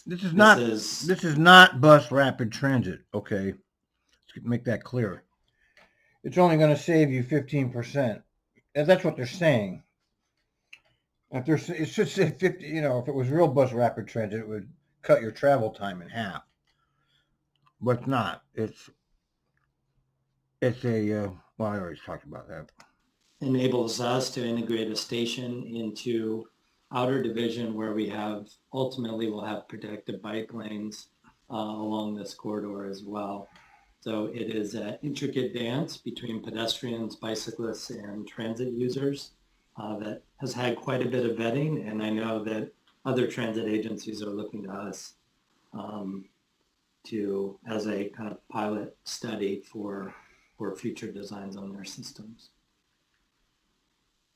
This is not bus rapid transit, okay? Let's make that clear. It's only going to save you 15%. And that's what they're saying. It should say 50, if it was real bus rapid transit, it would cut your travel time in half. what's not. It's a well, I already talked about that. Enables us to integrate a station into outer division where we have, ultimately we'll have protected bike lanes along this corridor as well. So it is an intricate dance between pedestrians, bicyclists, and transit users that has had quite a bit of vetting, and I know that other transit agencies are looking to us as a kind of pilot study for future designs on their systems.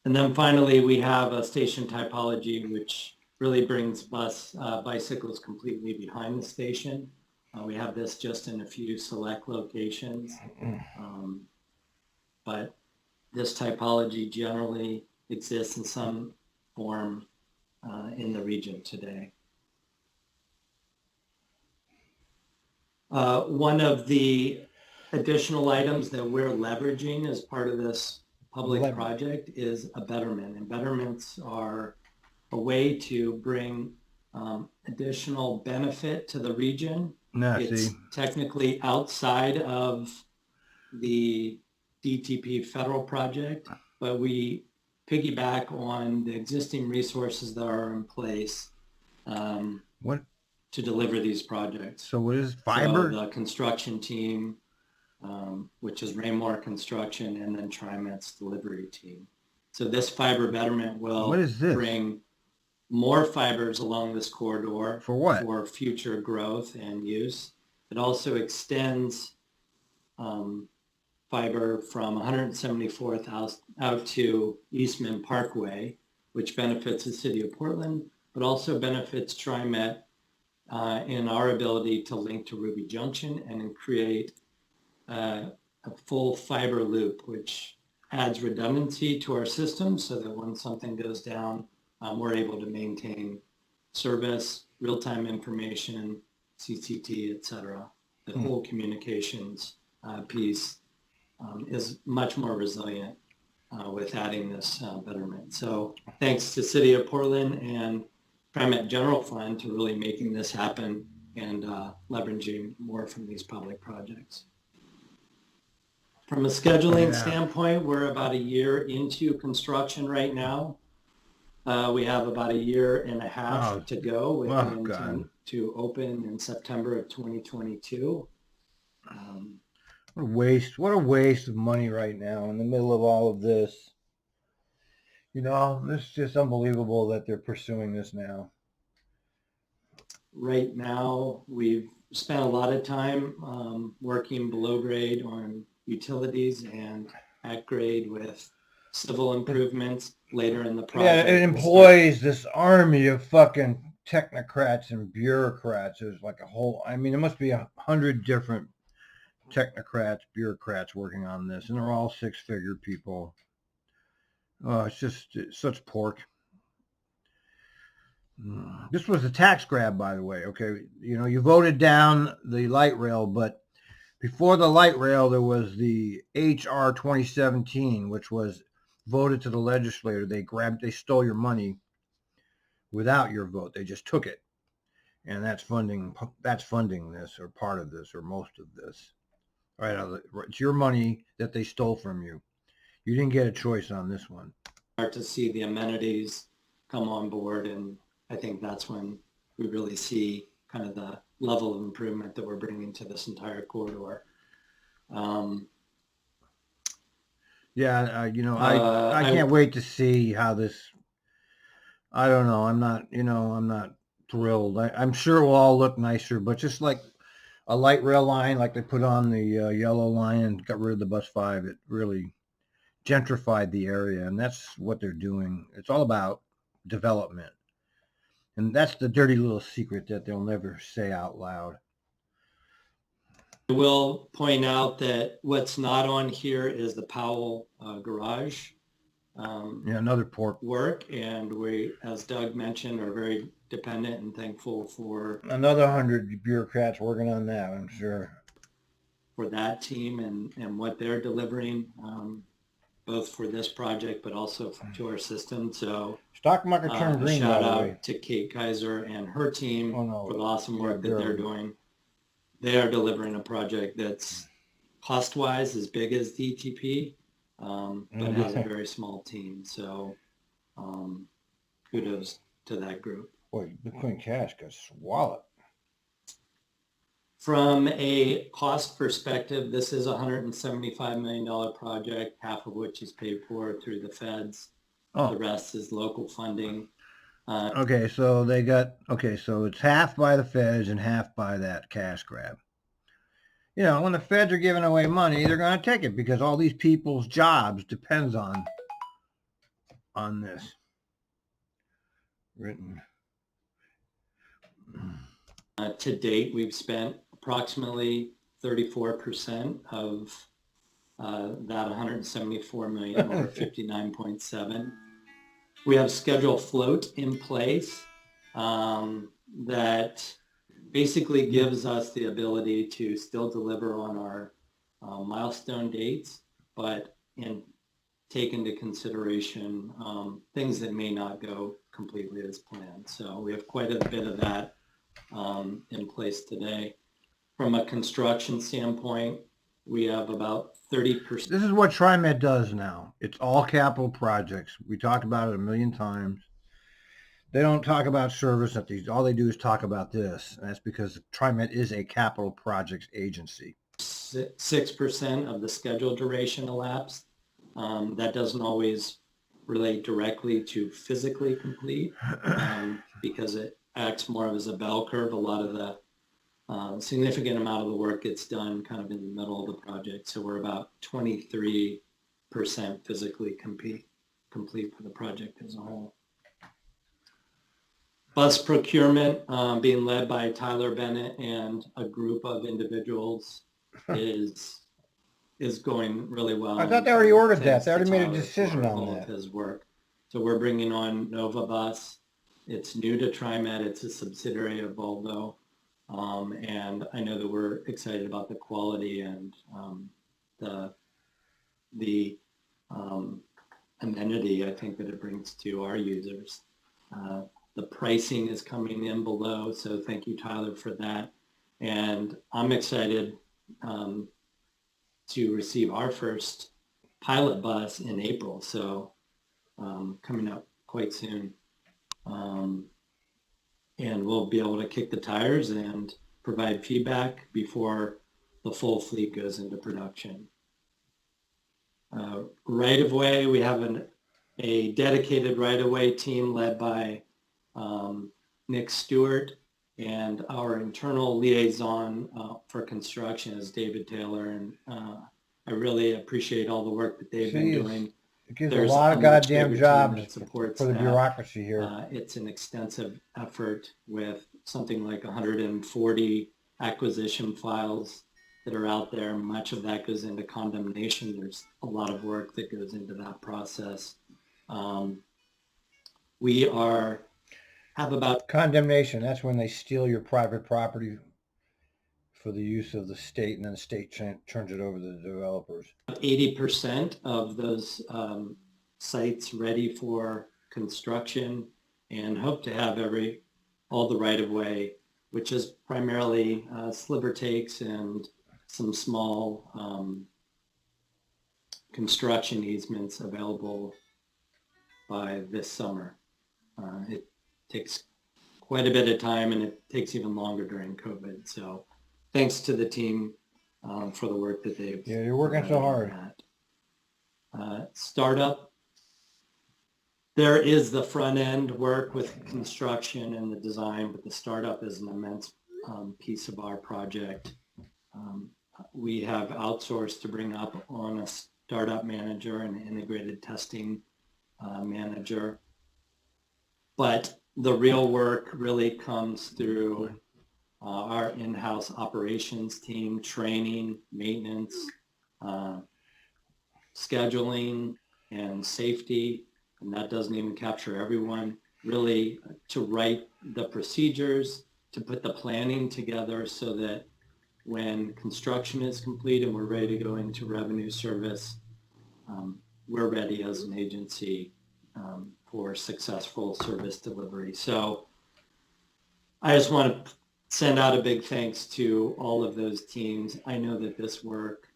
And then finally, we have a station typology, which really brings bicycles completely behind the station. We have this just in a few select locations, but this typology generally exists in some form in the region today. One of the additional items that we're leveraging as part of this public project is a betterment, and betterments are a way to bring additional benefit to the region. It's technically outside of the DTP federal project, but we piggyback on the existing resources that are in place to deliver these projects. So what is fiber? So the construction team, which is Raymore Construction, and then TriMet's delivery team. So this fiber betterment will bring more fibers along this corridor. For what? For future growth and use. It also extends fiber from 174th out to Eastman Parkway, which benefits the city of Portland, but also benefits TriMet in our ability to link to Ruby Junction and create a full fiber loop, which adds redundancy to our system so that when something goes down, we're able to maintain service, real-time information, CCT, et cetera. The whole communications piece is much more resilient with adding this betterment. So thanks to City of Portland and TriMet General Fund to really making this happen and leveraging more from these public projects. From a scheduling standpoint, we're about a year into construction right now. We have about a year and a half to go with the intent to open in September of 2022. What a waste. What a waste of money right now in the middle of all of this. You know, it's just unbelievable that they're pursuing this now. Right now, we've spent a lot of time working below grade on utilities and at grade with civil improvements later in the project. Yeah, it employs this army of fucking technocrats and bureaucrats. There's like a whole, I mean, there must be 100 different technocrats, bureaucrats working on this, and they're all six-figure people. Oh, it's such pork. This was a tax grab, by the way. Okay, you know, you voted down the light rail, but before the light rail, there was the HR 2017, which was voted to the legislature. They stole your money without your vote. They just took it, and that's funding this, or part of this, or most of this. Right, it's your money that they stole from you. You didn't get a choice on this one. Start to see the amenities come on board, and I think that's when we really see kind of the level of improvement that we're bringing to this entire corridor. You know, I can't wait to see how this. I don't know. I'm not thrilled. I'm sure it will all look nicer, but just like a light rail line, like they put on the yellow line and got rid of the bus 5, it really gentrified the area, and that's what they're doing. It's all about development, and that's the dirty little secret that they'll never say out loud. I will point out that what's not on here is the Powell garage. Another pork work, and we, as Doug mentioned, are very dependent and thankful for another 100 bureaucrats working on that, I'm sure, for that team and what they're delivering, both for this project but also to our system. So stock market turned green, shout by the out way. to Kate Kaiser and her team for the awesome work that they're doing. they are delivering a project that's cost-wise as big as DTP, but has a very small team. So kudos to that group. Boy, Bitcoin Cash got swallowed. From a cost perspective, this is a $175 million project, half of which is paid for through the feds. Oh. The rest is local funding. Okay, so so it's half by the feds and half by that cash grab. You know, when the feds are giving away money, they're going to take it because all these people's jobs depends on this. Written. To date, we've spent approximately 34% of that 174 million, or 59.7. We have schedule float in place that basically gives us the ability to still deliver on our milestone dates, but take into consideration things that may not go completely as planned. So we have quite a bit of that in place today. From a construction standpoint, we have about 30%. This is what TriMet does now. It's all capital projects. We talked about it a million times. They don't talk about service at these. All they do is talk about this. And that's because TriMet is a capital projects agency. 6% of the schedule duration elapsed. That doesn't always relate directly to physically complete because it acts more as a bell curve. A lot of the significant amount of the work gets done kind of in the middle of the project. So we're about 23% physically complete for the project as a whole. Bus procurement being led by Tyler Bennett and a group of individuals is going really well. I thought they already ordered that. They already made a decision on all that. Of his work. So we're bringing on Nova Bus. It's new to TriMet. It's a subsidiary of Volvo. And I know that we're excited about the quality and the amenity I think that it brings to our users. The pricing is coming in below, so thank you, Tyler, for that. And I'm excited to receive our first pilot bus in April, so coming up quite soon. And we'll be able to kick the tires and provide feedback before the full fleet goes into production. Right-of-way, we have a dedicated right-of-way team led by Nick Stewart, and our internal liaison for construction is David Taylor, and I really appreciate all the work that they've been doing. It gives a lot of goddamn jobs for the that. bureaucracy here. It's an extensive effort with something like 140 acquisition files that are out there. Much of that goes into condemnation. There's a lot of work that goes into that process. We have about... Condemnation, that's when they steal your private property for the use of the state, and then the state turns it over to the developers. 80% of those sites ready for construction, and hope to have all the right-of-way, which is primarily sliver takes and some small construction easements available by this summer. It takes quite a bit of time, and it takes even longer during COVID. So thanks to the team for the work that they've... Yeah, you're working so hard. Startup. There is the front end work with construction and the design, but the startup is an immense piece of our project. We have outsourced to bring up on a startup manager and an integrated testing manager. But the real work really comes through our in-house operations team, training, maintenance, scheduling, and safety. And that doesn't even capture everyone. Really to write the procedures, to put the planning together so that when construction is complete and we're ready to go into revenue service, we're ready as an agency for successful service delivery. So I just want to send out a big thanks to all of those teams. I know that this work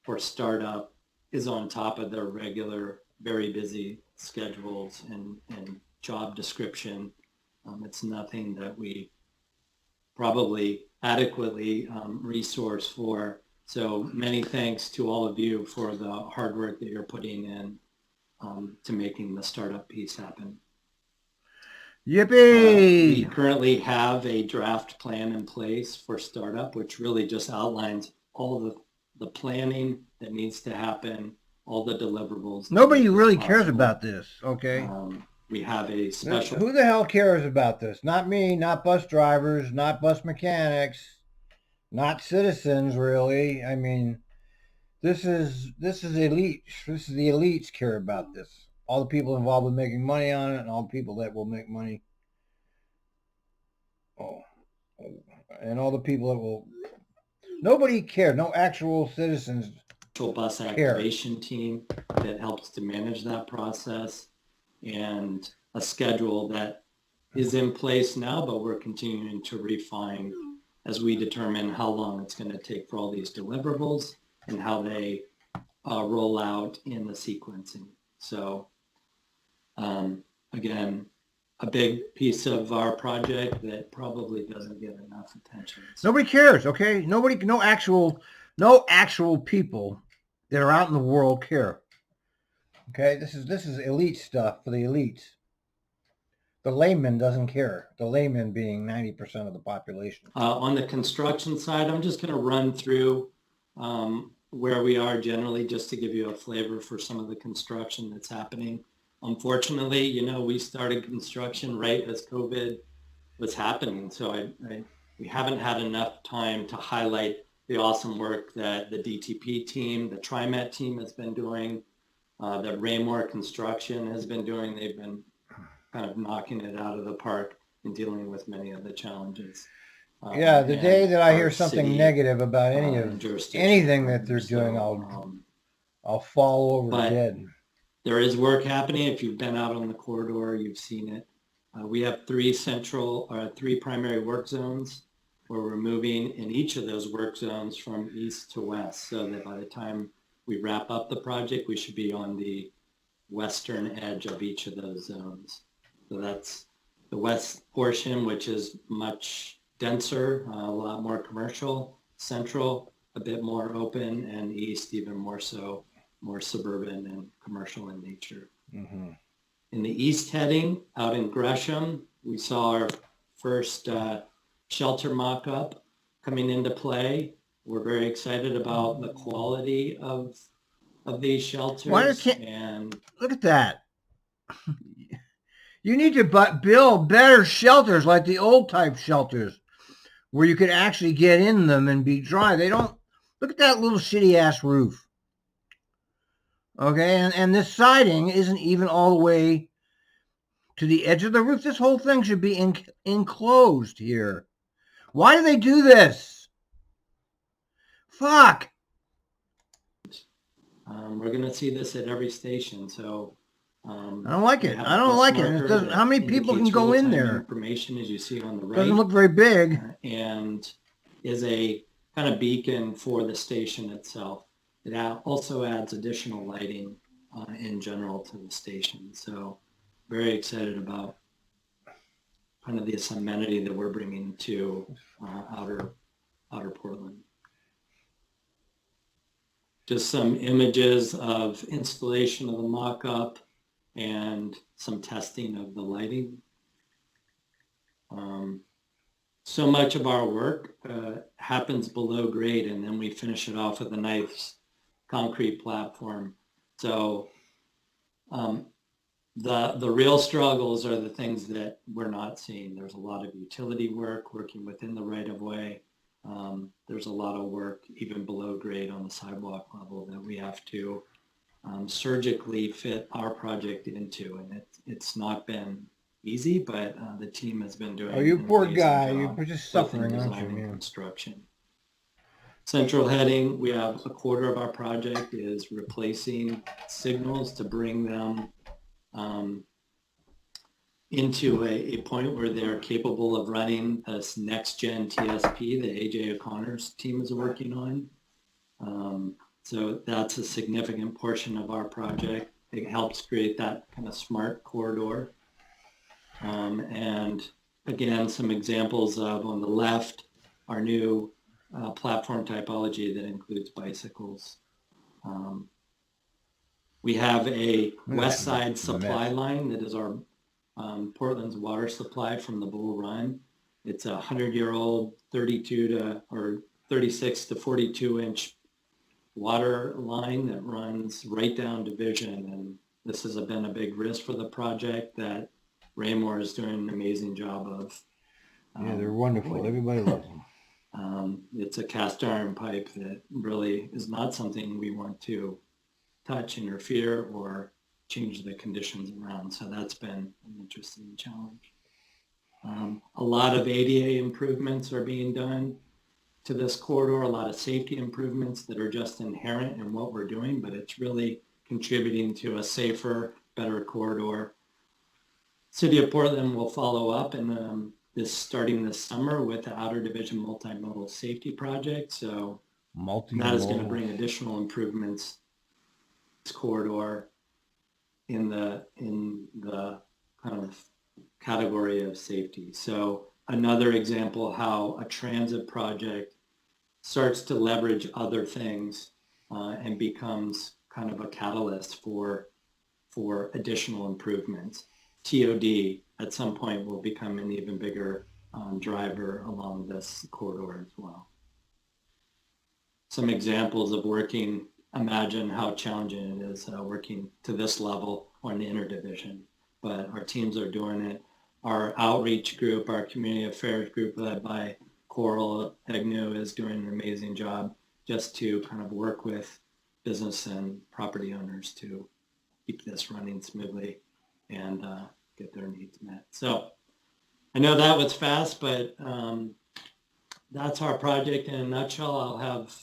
for startup is on top of their regular, very busy schedules and job description. It's nothing that we probably adequately resource for. So many thanks to all of you for the hard work that you're putting in to making the startup piece happen. Yippee! We currently have a draft plan in place for startup, which really just outlines all the planning that needs to happen, all the deliverables. Nobody really cares about this, okay? We have a special... Who the hell cares about this? Not me, not bus drivers, not bus mechanics, not citizens, really. I mean, this is elites. This is the elites care about this. All the people involved with making money on it and all the people that will make money. And all the people that will... Nobody cares. No actual citizens bus activation team that helps to manage that process, and a schedule that is in place now, but we're continuing to refine as we determine how long it's going to take for all these deliverables and how they roll out in the sequencing. So again, a big piece of our project that probably doesn't get enough attention. Nobody cares, okay? No actual people that are out in the world care. Okay, this is elite stuff for the elites. The layman doesn't care. The layman being 90% of the population. On the construction side, I'm just going to run through where we are generally, just to give you a flavor for some of the construction that's happening. Unfortunately, we started construction right as COVID was happening, so we haven't had enough time to highlight the awesome work that the DTP team, the TriMet team has been doing, that Raymore Construction has been doing. They've been kind of knocking it out of the park and dealing with many of the challenges. Yeah, the day that I hear something negative about anything that they're doing, I'll fall over dead. There is work happening. If you've been out on the corridor, you've seen it. We have three primary work zones where we're moving in each of those work zones from east to west, so that by the time we wrap up the project, we should be on the western edge of each of those zones. So that's the west portion, which is much denser, a lot more commercial, central, a bit more open, and east even more so, more suburban and commercial in nature. Mm-hmm. In the east heading, out in Gresham, we saw our first shelter mock-up coming into play. We're very excited about the quality of these shelters. Look at that. You need to build better shelters like the old type shelters where you could actually get in them and be dry. They don't. Look at that little shitty ass roof. Okay, and this siding isn't even all the way to the edge of the roof. This whole thing should be enclosed here. Why do they do this? Fuck. We're going to see this at every station, so... I don't like it. I don't like it. It doesn't, how many people can go in there? Information, as you see on the right. Doesn't look very big. And is a kind of beacon for the station itself. It also adds additional lighting in general to the station. So very excited about kind of this amenity that we're bringing to outer Portland. Just some images of installation of the mock-up and some testing of the lighting. So much of our work happens below grade, and then we finish it off with a nice concrete platform. So the real struggles are the things that we're not seeing. There's a lot of utility work, working within the right-of-way. There's a lot of work even below grade on the sidewalk level that we have to surgically fit our project into, and it's not been easy, but the team has been doing. Oh, you poor guy! You're just suffering, aren't you? Man? Construction. Central heading, we have a quarter of our project is replacing signals to bring them into a point where they're capable of running this next gen TSP that AJ O'Connor's team is working on. So that's a significant portion of our project. It helps create that kind of smart corridor. And again, some examples of, on the left, our new platform typology that includes bicycles. We have a west side supply line that is our Portland's water supply from the Bull Run. It's a 100-year-old 36 to 42 inch water line that runs right down Division. And this has been a big risk for the project that Raymore is doing an amazing job of. Yeah, they're wonderful. Everybody loves them. It's a cast iron pipe that really is not something we want to touch, interfere, or change the conditions around. So that's been an interesting challenge. A lot of ADA improvements are being done to this corridor, a lot of safety improvements that are just inherent in what we're doing, but it's really contributing to a safer, better corridor. City of Portland will follow up and starting this summer with the Outer Division Multimodal Safety Project. So that is going to bring additional improvements to this corridor in the kind of category of safety. So another example how a transit project starts to leverage other things and becomes kind of a catalyst for additional improvements. TOD at some point will become an even bigger driver along this corridor as well. Some examples of working, imagine how challenging it is working to this level on the interdivision, but our teams are doing it. Our outreach group, our community affairs group led by Coral Agnew is doing an amazing job just to kind of work with business and property owners to keep this running smoothly and get their needs met. So I know that was fast, but that's our project in a nutshell. I'll have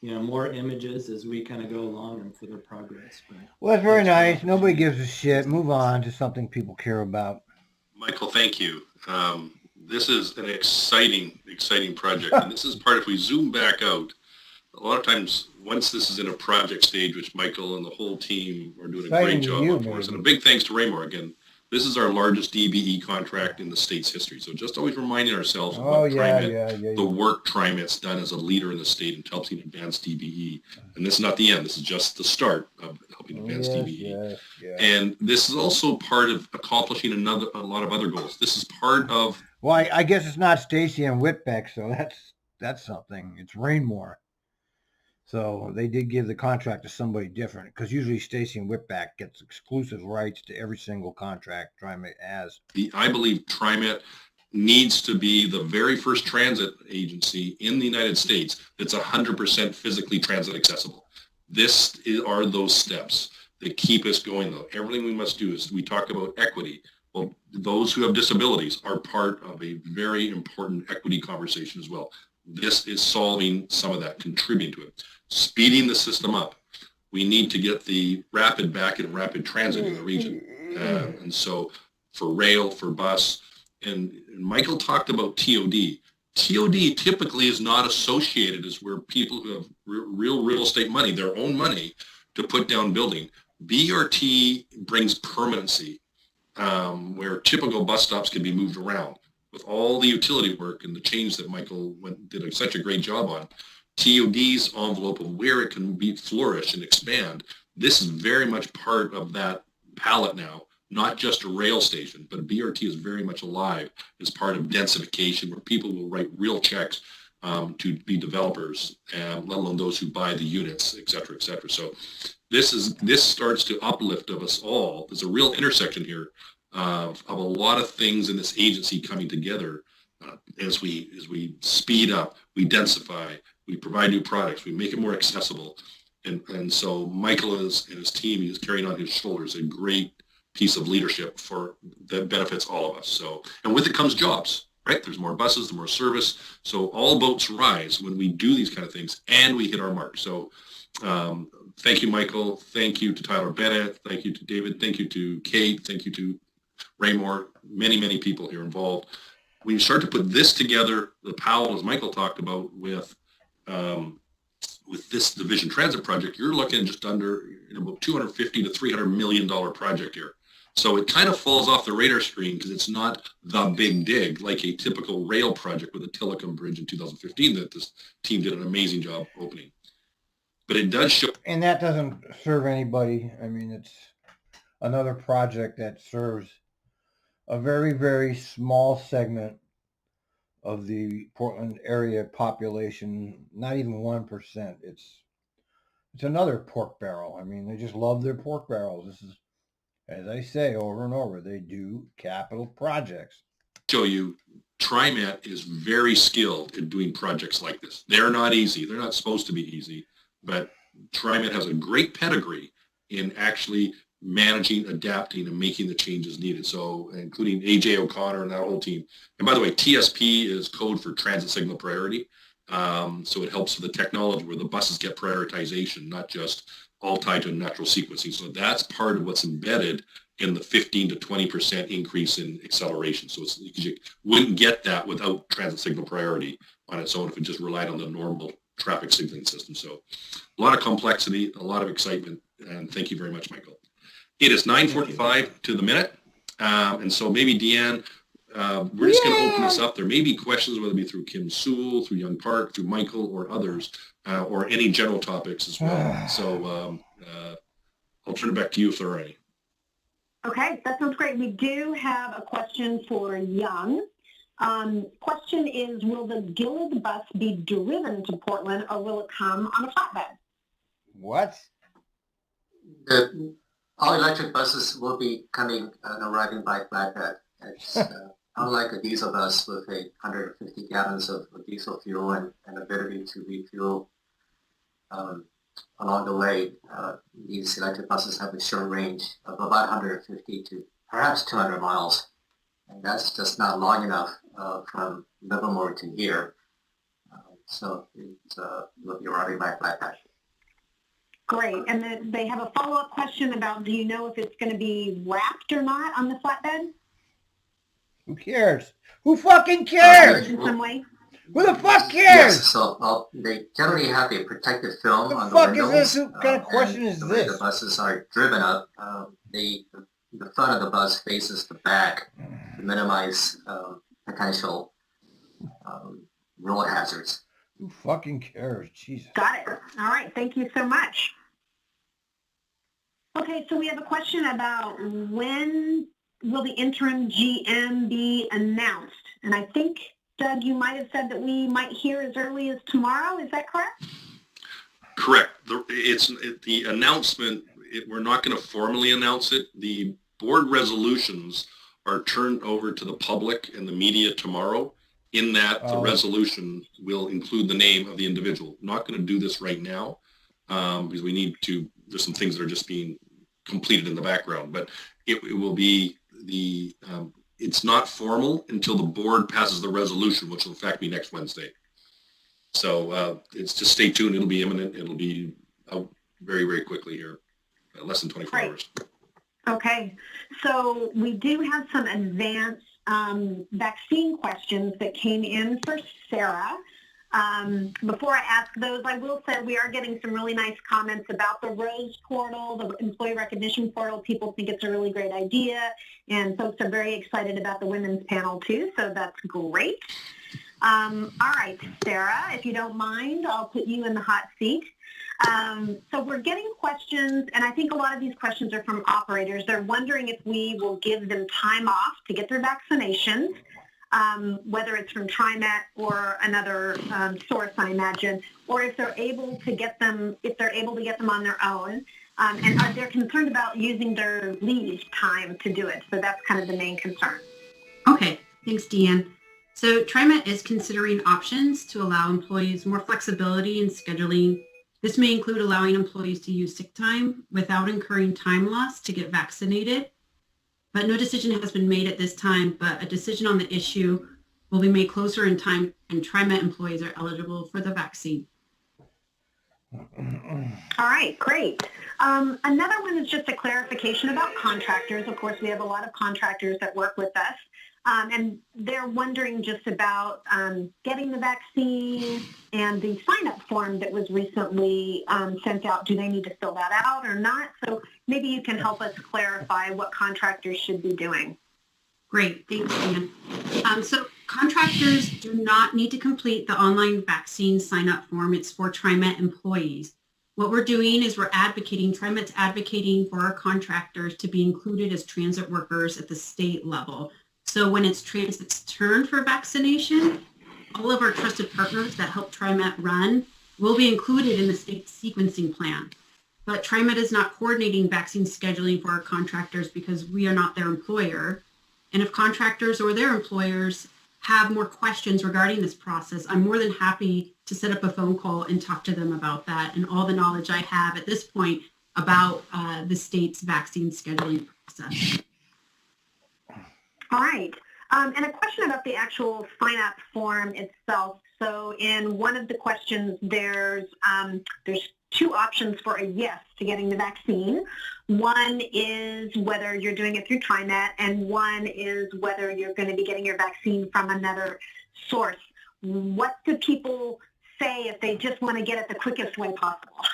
more images as we kind of go along and further progress. But well, that's very nice. Nobody gives a shit. Move on to something people care about. Michael, thank you. This is an exciting project. And this is part, if we zoom back out, a lot of times once this is in a project stage, which Michael and the whole team are doing a great job for us. And a big thanks to Raymore again. This is our largest DBE contract in the state's history. So just always reminding ourselves of what the work TriMet's done as a leader in the state and helping advance DBE. And this is not the end. This is just the start of helping advance DBE. And this is also part of accomplishing a lot of other goals. This is part of... Well, I guess it's not Stacy and Whitbeck, so that's something. It's Rainmore. So they did give the contract to somebody different, because usually Stacy and Whitback gets exclusive rights to every single contract TriMet has. I believe TriMet needs to be the very first transit agency in the United States that's 100% physically transit accessible. This are those steps that keep us going, though. Everything we must do is, we talk about equity. Well, those who have disabilities are part of a very important equity conversation as well. This is solving some of that, contributing to it. Speeding the system up. We need to get the rapid back and rapid transit in the region. And so for rail, for bus, and Michael talked about TOD. TOD typically is not associated as where people who have real estate money, their own money, to put down building. BRT brings permanency, where typical bus stops can be moved around. With all the utility work and the change that Michael did such a great job on, TOD's envelope of where it can flourish and expand, this is very much part of that palette now, not just a rail station, but BRT is very much alive as part of densification, where people will write real checks to be developers, let alone those who buy the units, et cetera, et cetera. So this starts to uplift of us all. There's a real intersection here of a lot of things in this agency coming together as we speed up, we densify, we provide new products, we make it more accessible. And so Michael and his team, he's carrying on his shoulders a great piece of leadership that benefits all of us. So, and with it comes jobs, right? There's more buses, there's more service. So all boats rise when we do these kind of things and we hit our mark. So thank you, Michael. Thank you to Tyler Bennett. Thank you to David. Thank you to Kate. Thank you to Raymore, many people here involved. When you start to put this together, the PAL, as Michael talked about, with this division transit project, you're looking just under about $250 to $300 million project here. So it kind of falls off the radar screen because it's not the big dig like a typical rail project with the Tillicum Bridge in 2015 that this team did an amazing job opening. But it does show. And that doesn't serve anybody. I mean, it's another project that serves a very, very small segment of the Portland area population, not even 1%. It's another pork barrel. I mean, they just love their pork barrels. This is, as I say over and over, they do capital projects. Show you, TriMet is very skilled in doing projects like this. They're not easy. They're not supposed to be easy, but TriMet has a great pedigree in actually managing, adapting, and making the changes needed. So including AJ O'Connor and that whole team. And by the way, TSP is code for transit signal priority. So it helps with the technology where the buses get prioritization, not just all tied to natural sequencing. So that's part of what's embedded in the 15 to 20% increase in acceleration. So it's, you wouldn't get that without transit signal priority on its own if it just relied on the normal traffic signaling system. So a lot of complexity, a lot of excitement, and thank you very much, Michael. It is 9:45 to the minute, and so maybe Deanne, we're just going to open this up. There may be questions, whether it be through Kim Sewell, through Young Park, through Michael, or others, or any general topics as well. So I'll turn it back to you if there are any. Okay, that sounds great. We do have a question for Young. Question is, will the Gillard bus be driven to Portland, or will it come on a flatbed? What? All electric buses will be coming and arriving by flatbed. It's unlike a diesel bus with 150 gallons of diesel fuel and ability to refuel along the way. These electric buses have a short range of about 150 to perhaps 200 miles. And that's just not long enough from Livermore to here. So it will be arriving by flatbed. Great. And then they have a follow-up question about, do you know if it's going to be wrapped or not on the flatbed? Who cares? Who fucking cares? In some way? Who the fuck cares? Yes, so they generally have a protective film on the windows. What the fuck is this? What kind of question is the this? way the buses are driven up, the front of the bus faces the back to minimize potential road hazards. Who fucking cares? Jesus. Got it. All right. Thank you so much. Okay, so we have a question about when will the interim GM be announced? And I think, Doug, you might have said that we might hear as early as tomorrow. Is that correct? Correct. The announcement, we're not going to formally announce it. The board resolutions are turned over to the public and the media tomorrow. In that, the resolution will include the name of the individual. I'm not going to do this right now because we need to, there's some things that are just being completed in the background, but it will be it's not formal until the board passes the resolution, which will in fact be next Wednesday. So it's just stay tuned. It'll be imminent. It'll be out very, very quickly here, less than 24 hours. Okay. So we do have some advanced vaccine questions that came in for Sarah. Before I ask those, I will say we are getting some really nice comments about the ROSE portal, the employee recognition portal. People think it's a really great idea, and folks are very excited about the women's panel too, so that's great. All right, Sarah, if you don't mind, I'll put you in the hot seat. So we're getting questions, and I think a lot of these questions are from operators. They're wondering if we will give them time off to get their vaccinations, whether it's from TriMet or another source, I imagine, or if they're able to get them, on their own, and they're concerned about using their leave time to do it. So that's kind of the main concern. Okay, thanks, Deanne. So TriMet is considering options to allow employees more flexibility in scheduling. This may include allowing employees to use sick time without incurring time loss to get vaccinated. But no decision has been made at this time, but a decision on the issue will be made closer in time and TriMet employees are eligible for the vaccine. All right, great. Another one is just a clarification about contractors. Of course, we have a lot of contractors that work with us, and they're wondering just about getting the vaccine and the sign-up form that was recently sent out. Do they need to fill that out or not? So maybe you can help us clarify what contractors should be doing. Great, thanks, Dan. So contractors do not need to complete the online vaccine sign-up form. It's for TriMet employees. What we're doing is TriMet's advocating for our contractors to be included as transit workers at the state level. So when it's transit's turn for vaccination, all of our trusted partners that help TriMet run will be included in the state sequencing plan. But TriMet is not coordinating vaccine scheduling for our contractors because we are not their employer. And if contractors or their employers have more questions regarding this process, I'm more than happy to set up a phone call and talk to them about that and all the knowledge I have at this point about the state's vaccine scheduling process. All right. And a question about the actual sign-up form itself. So in one of the questions, there's two options for a yes to getting the vaccine. One is whether you're doing it through TriMet, and one is whether you're going to be getting your vaccine from another source. What do people say if they just want to get it the quickest way possible?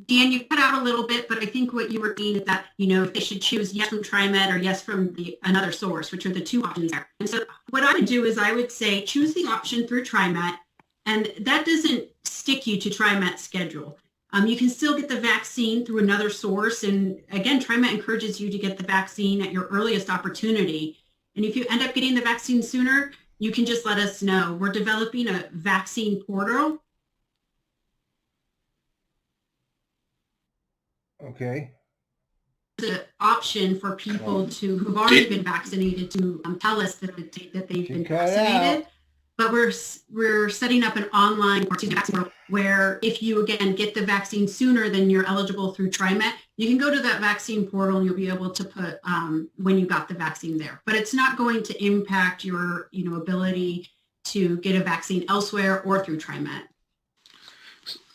Dan, you cut out a little bit, but I think what you were saying is that, if they should choose yes from TriMet or yes from another source, which are the two options there. And so what I would do is I would say choose the option through TriMet, and that doesn't stick you to TriMet's schedule. You can still get the vaccine through another source. And again, TriMet encourages you to get the vaccine at your earliest opportunity. And if you end up getting the vaccine sooner, you can just let us know. We're developing a vaccine portal. Okay. The option for people who've already been vaccinated to tell us that they've been vaccinated. But we're setting up an online portal where if you, again, get the vaccine sooner than you're eligible through TriMet, you can go to that vaccine portal and you'll be able to put when you got the vaccine there. But it's not going to impact your ability to get a vaccine elsewhere or through TriMet.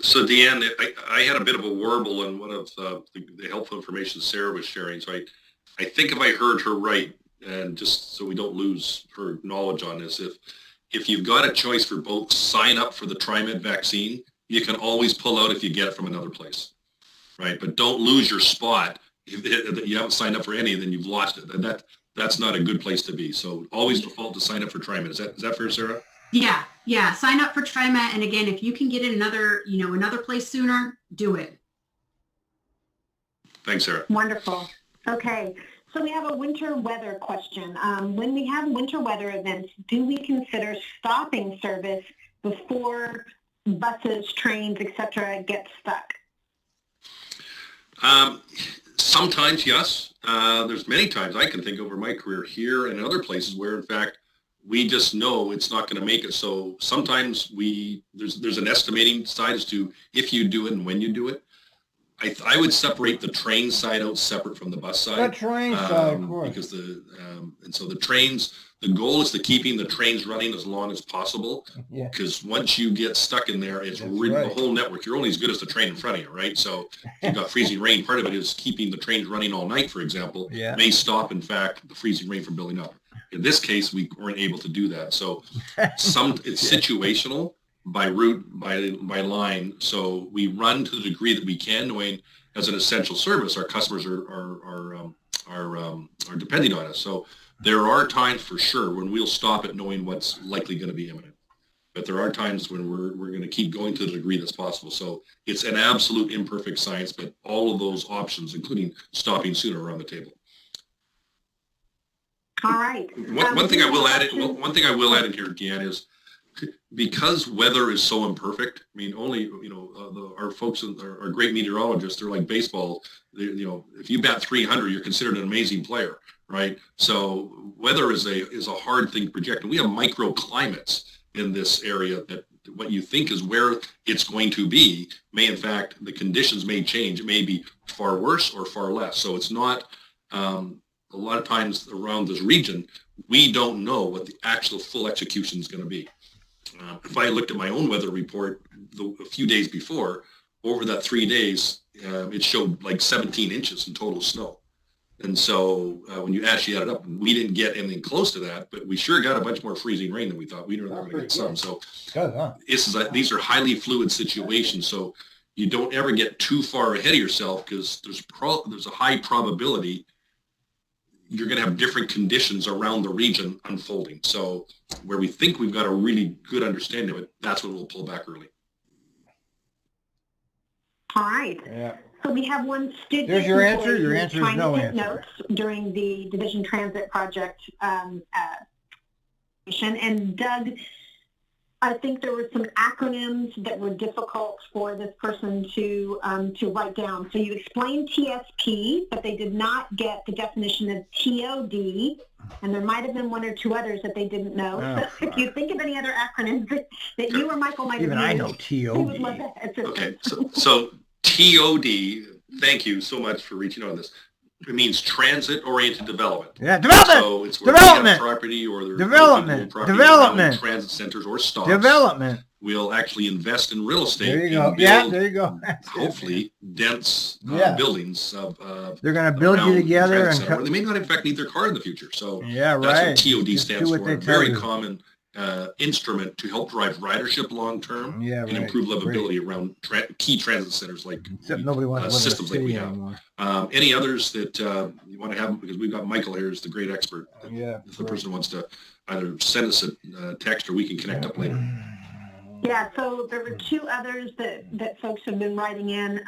So Deanne, I had a bit of a warble on one of the helpful information Sarah was sharing. So I think if I heard her right, and just so we don't lose her knowledge on this, if you've got a choice for both, sign up for the TriMet vaccine, you can always pull out if you get it from another place, right? But don't lose your spot. If you haven't signed up for any, then you've lost it. And that's not a good place to be. So always default to sign up for TriMet. Is that fair, Sarah? Yeah. Sign up for TriMet, and again, if you can get it another place sooner, do it. Thanks, Sarah. Wonderful. Okay. So we have a winter weather question. When we have winter weather events, do we consider stopping service before buses, trains, etc. get stuck? Sometimes, yes. There's many times I can think over my career here and other places where, in fact, we just know it's not going to make it. So sometimes there's an estimating side as to if you do it and when you do it. I would separate the train side out separate from the bus side. The train side, of course. Because and so the trains, the goal is to keeping the trains running as long as possible. Yeah. Because once you get stuck in there, it's the whole network. You're only as good as the train in front of you, right? So you've got freezing rain. Part of it is keeping the trains running all night, for example. Yeah. May stop, in fact, the freezing rain from building up. In this case, we weren't able to do that. So it's situational by route, by line. So we run to the degree that we can, knowing as an essential service, our customers are depending on us. So there are times for sure when we'll stop it knowing what's likely going to be imminent. But there are times when we're going to keep going to the degree that's possible. So it's an absolute imperfect science, but all of those options, including stopping sooner, are on the table. All right. One thing I will add in here, Deanne, is because weather is so imperfect. I mean, only our folks, our great meteorologists, they're like baseball. If you bat 300, you're considered an amazing player, right? So weather is a hard thing to project, and we have microclimates in this area that what you think is where it's going to be may, in fact, the conditions may change. It may be far worse or far less. So it's not a lot of times around this region, we don't know what the actual full execution is going to be. If I looked at my own weather report a few days before, over that 3 days, it showed like 17 inches in total snow. And so when you actually add it up, we didn't get anything close to that, but we sure got a bunch more freezing rain than we thought. We knew we were going to get some. So these are highly fluid situations. So you don't ever get too far ahead of yourself, because there's a high probability you're going to have different conditions around the region unfolding. So where we think we've got a really good understanding of it, that's when we'll pull back early. All right. Yeah. So we have one student. There's your answer. Your employee answer is trying no to take answer. notes during the Division Transit Project. And Doug, I think there were some acronyms that were difficult for this person to write down. So you explained TSP, but they did not get the definition of TOD, and there might have been one or two others that they didn't know. Oh, so if you think of any other acronyms that you or Michael might Even have I used, know we would love TOD. that assistance. Okay, so TOD, thank you so much for reaching out on this. It means transit-oriented development. Yeah, development. So it's where Development. we have property or there's Development. property Development. around transit centers or stops. Development. We'll actually invest in real estate. There you go. and Yeah, build, there you go. hopefully dense Yeah. buildings. They're going to build you around the together transit and center, or they may not in fact need their car in the future. So yeah, that's right. what TOD Just stands do what for. they A tell very you. common instrument to help drive ridership long term Yeah, and right. improve Great. livability around key transit centers like Except nobody wants to live in systems the like city we have. anymore. Any others that you want to have? Because we've got Michael here, is the great expert. Yeah. If the person wants to either send us a text or we can connect up later. Yeah, so there were two others that folks have been writing in.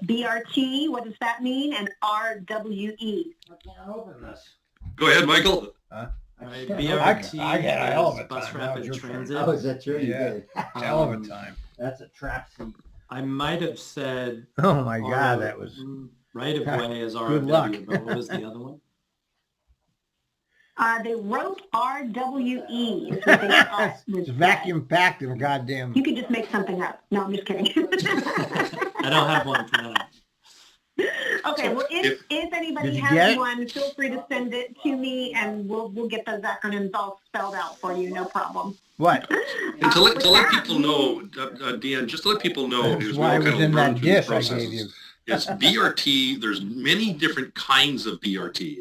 BRT, what does that mean? And RWE. I can't open this. Go ahead, Michael. BRT I get a hell of a is bus time. Now rapid it's your turn. transit. Oh, is that true? You Yeah. did. Hell of a time. That's a trap seat. I might have said Oh my God, that was. right of way as Good luck. RW, but what was the other one? They wrote RWE. is what they thought was It's said. vacuum packed and goddamn. You could just make something up. No, I'm just kidding. I don't have one for that. Okay, well, if anybody Did you has get it? one, feel free to send it to me, and we'll get those acronyms all spelled out for you. No problem. What? And to With let that, people know, Deanne, just to let people know, That's because why we're it was kind in of that running through these dish I gave you. processes, is BRT. There's many different kinds of BRT.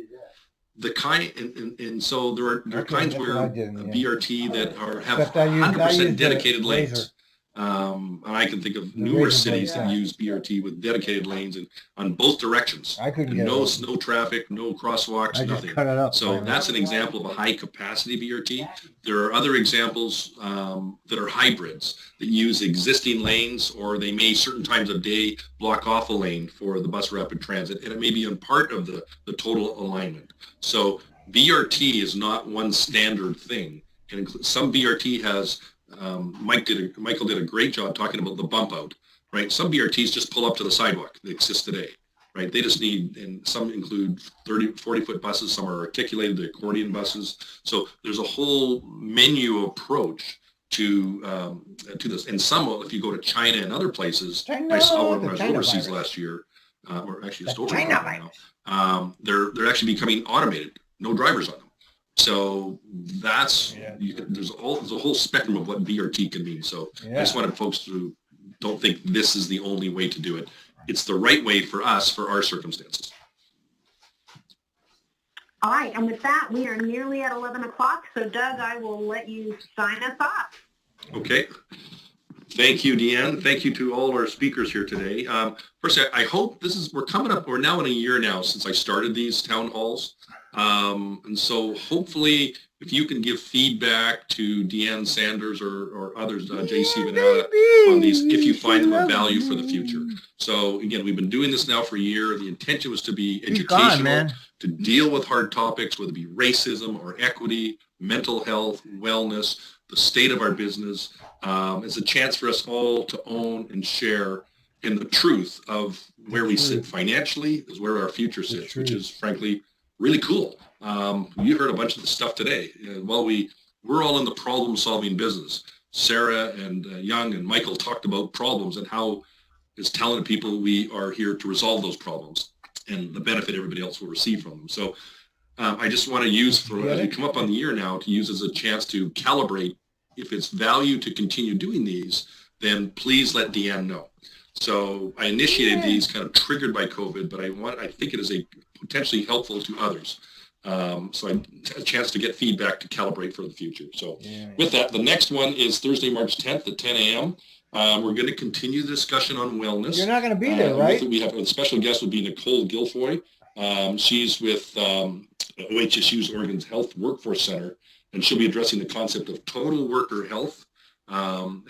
The kind, and so there are Okay, kinds that's where what I did in the end. BRT that have Except I used 100% the dedicated lanes. laser. And I can think of The numerous razor blade, cities that yeah. use BRT with dedicated lanes and on both directions. I couldn't And get no it. no traffic, no crosswalks, I just nothing. cut it up. So finally. that's an example of a high capacity BRT. There are other examples that are hybrids that use existing lanes, or they may certain times of day block off a lane for the bus rapid transit, and it may be in part of the total alignment. So BRT is not one standard thing. Some BRT has, Michael did a great job talking about the bump out, right? Some BRTs just pull up to the sidewalk that exists today, right? They just need, and some include 30, 40-foot buses, some are articulated, the accordion buses. So there's a whole menu approach to this. And some, if you go to China and other places, China, I saw one the when I was China overseas virus. last year, or actually The it's over China now. They're actually becoming automated, no drivers on them. So that's, Yeah. there's a whole spectrum of what BRT can mean. So I Yeah. just wanted folks to don't think this is the only way to do it. It's the right way for us, for our circumstances. All right, and with that, we are nearly at 11 o'clock. So, Doug, I will let you sign us off. Okay. Thank you, Deanne. Thank you to all our speakers here today. First, I hope we're now in a year now since I started these town halls. And so hopefully if you can give feedback to Deanne Sanders or others, JC Vanilla, on these, if you find them of value for the future. So again, we've been doing this now for a year. The intention was to be He's gone, educational, man. to deal with hard topics, whether it be racism or equity, mental health, wellness, the state of our business. It's a chance for us all to own and share in the truth of where we sit financially, is where our future sits, which is frankly really cool. You heard a bunch of the stuff today. While we're all in the problem-solving business. Sarah and Young and Michael talked about problems and how, as talented people, we are here to resolve those problems and the benefit everybody else will receive from them. So I just want to use, as we come up on the year now, to use as a chance to calibrate. If it's value to continue doing these, then please let Deanne know. So I initiated these kind of triggered by COVID, but I think it is a potentially helpful to others. So I had a chance to get feedback to calibrate for the future. So with that, the next one is Thursday, March 10th at 10 a.m. We're going to continue the discussion on wellness. You're not going to be there, right? We have a special guest would be Nicole Guilfoy. She's with OHSU's Oregon's Health Workforce Center, and she'll be addressing the concept of total worker health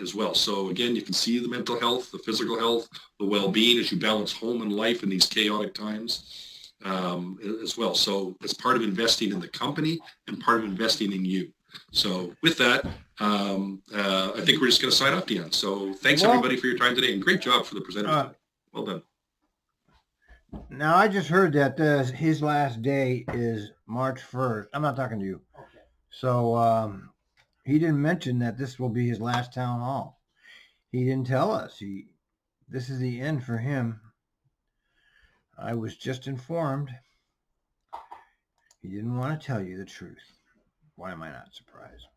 as well. So again, you can see the mental health, the physical health, the well-being as you balance home and life in these chaotic times as well. So as part of investing in the company and part of investing in you. So with that, I think we're just going to sign off, Deanne. So thanks everybody for your time today, and great job for the presenters today. Well done. Now, I just heard that his last day is March 1st. I'm not talking to you. Okay. So he didn't mention that this will be his last town hall. He didn't tell us. This is the end for him. I was just informed. He didn't want to tell you the truth. Why am I not surprised?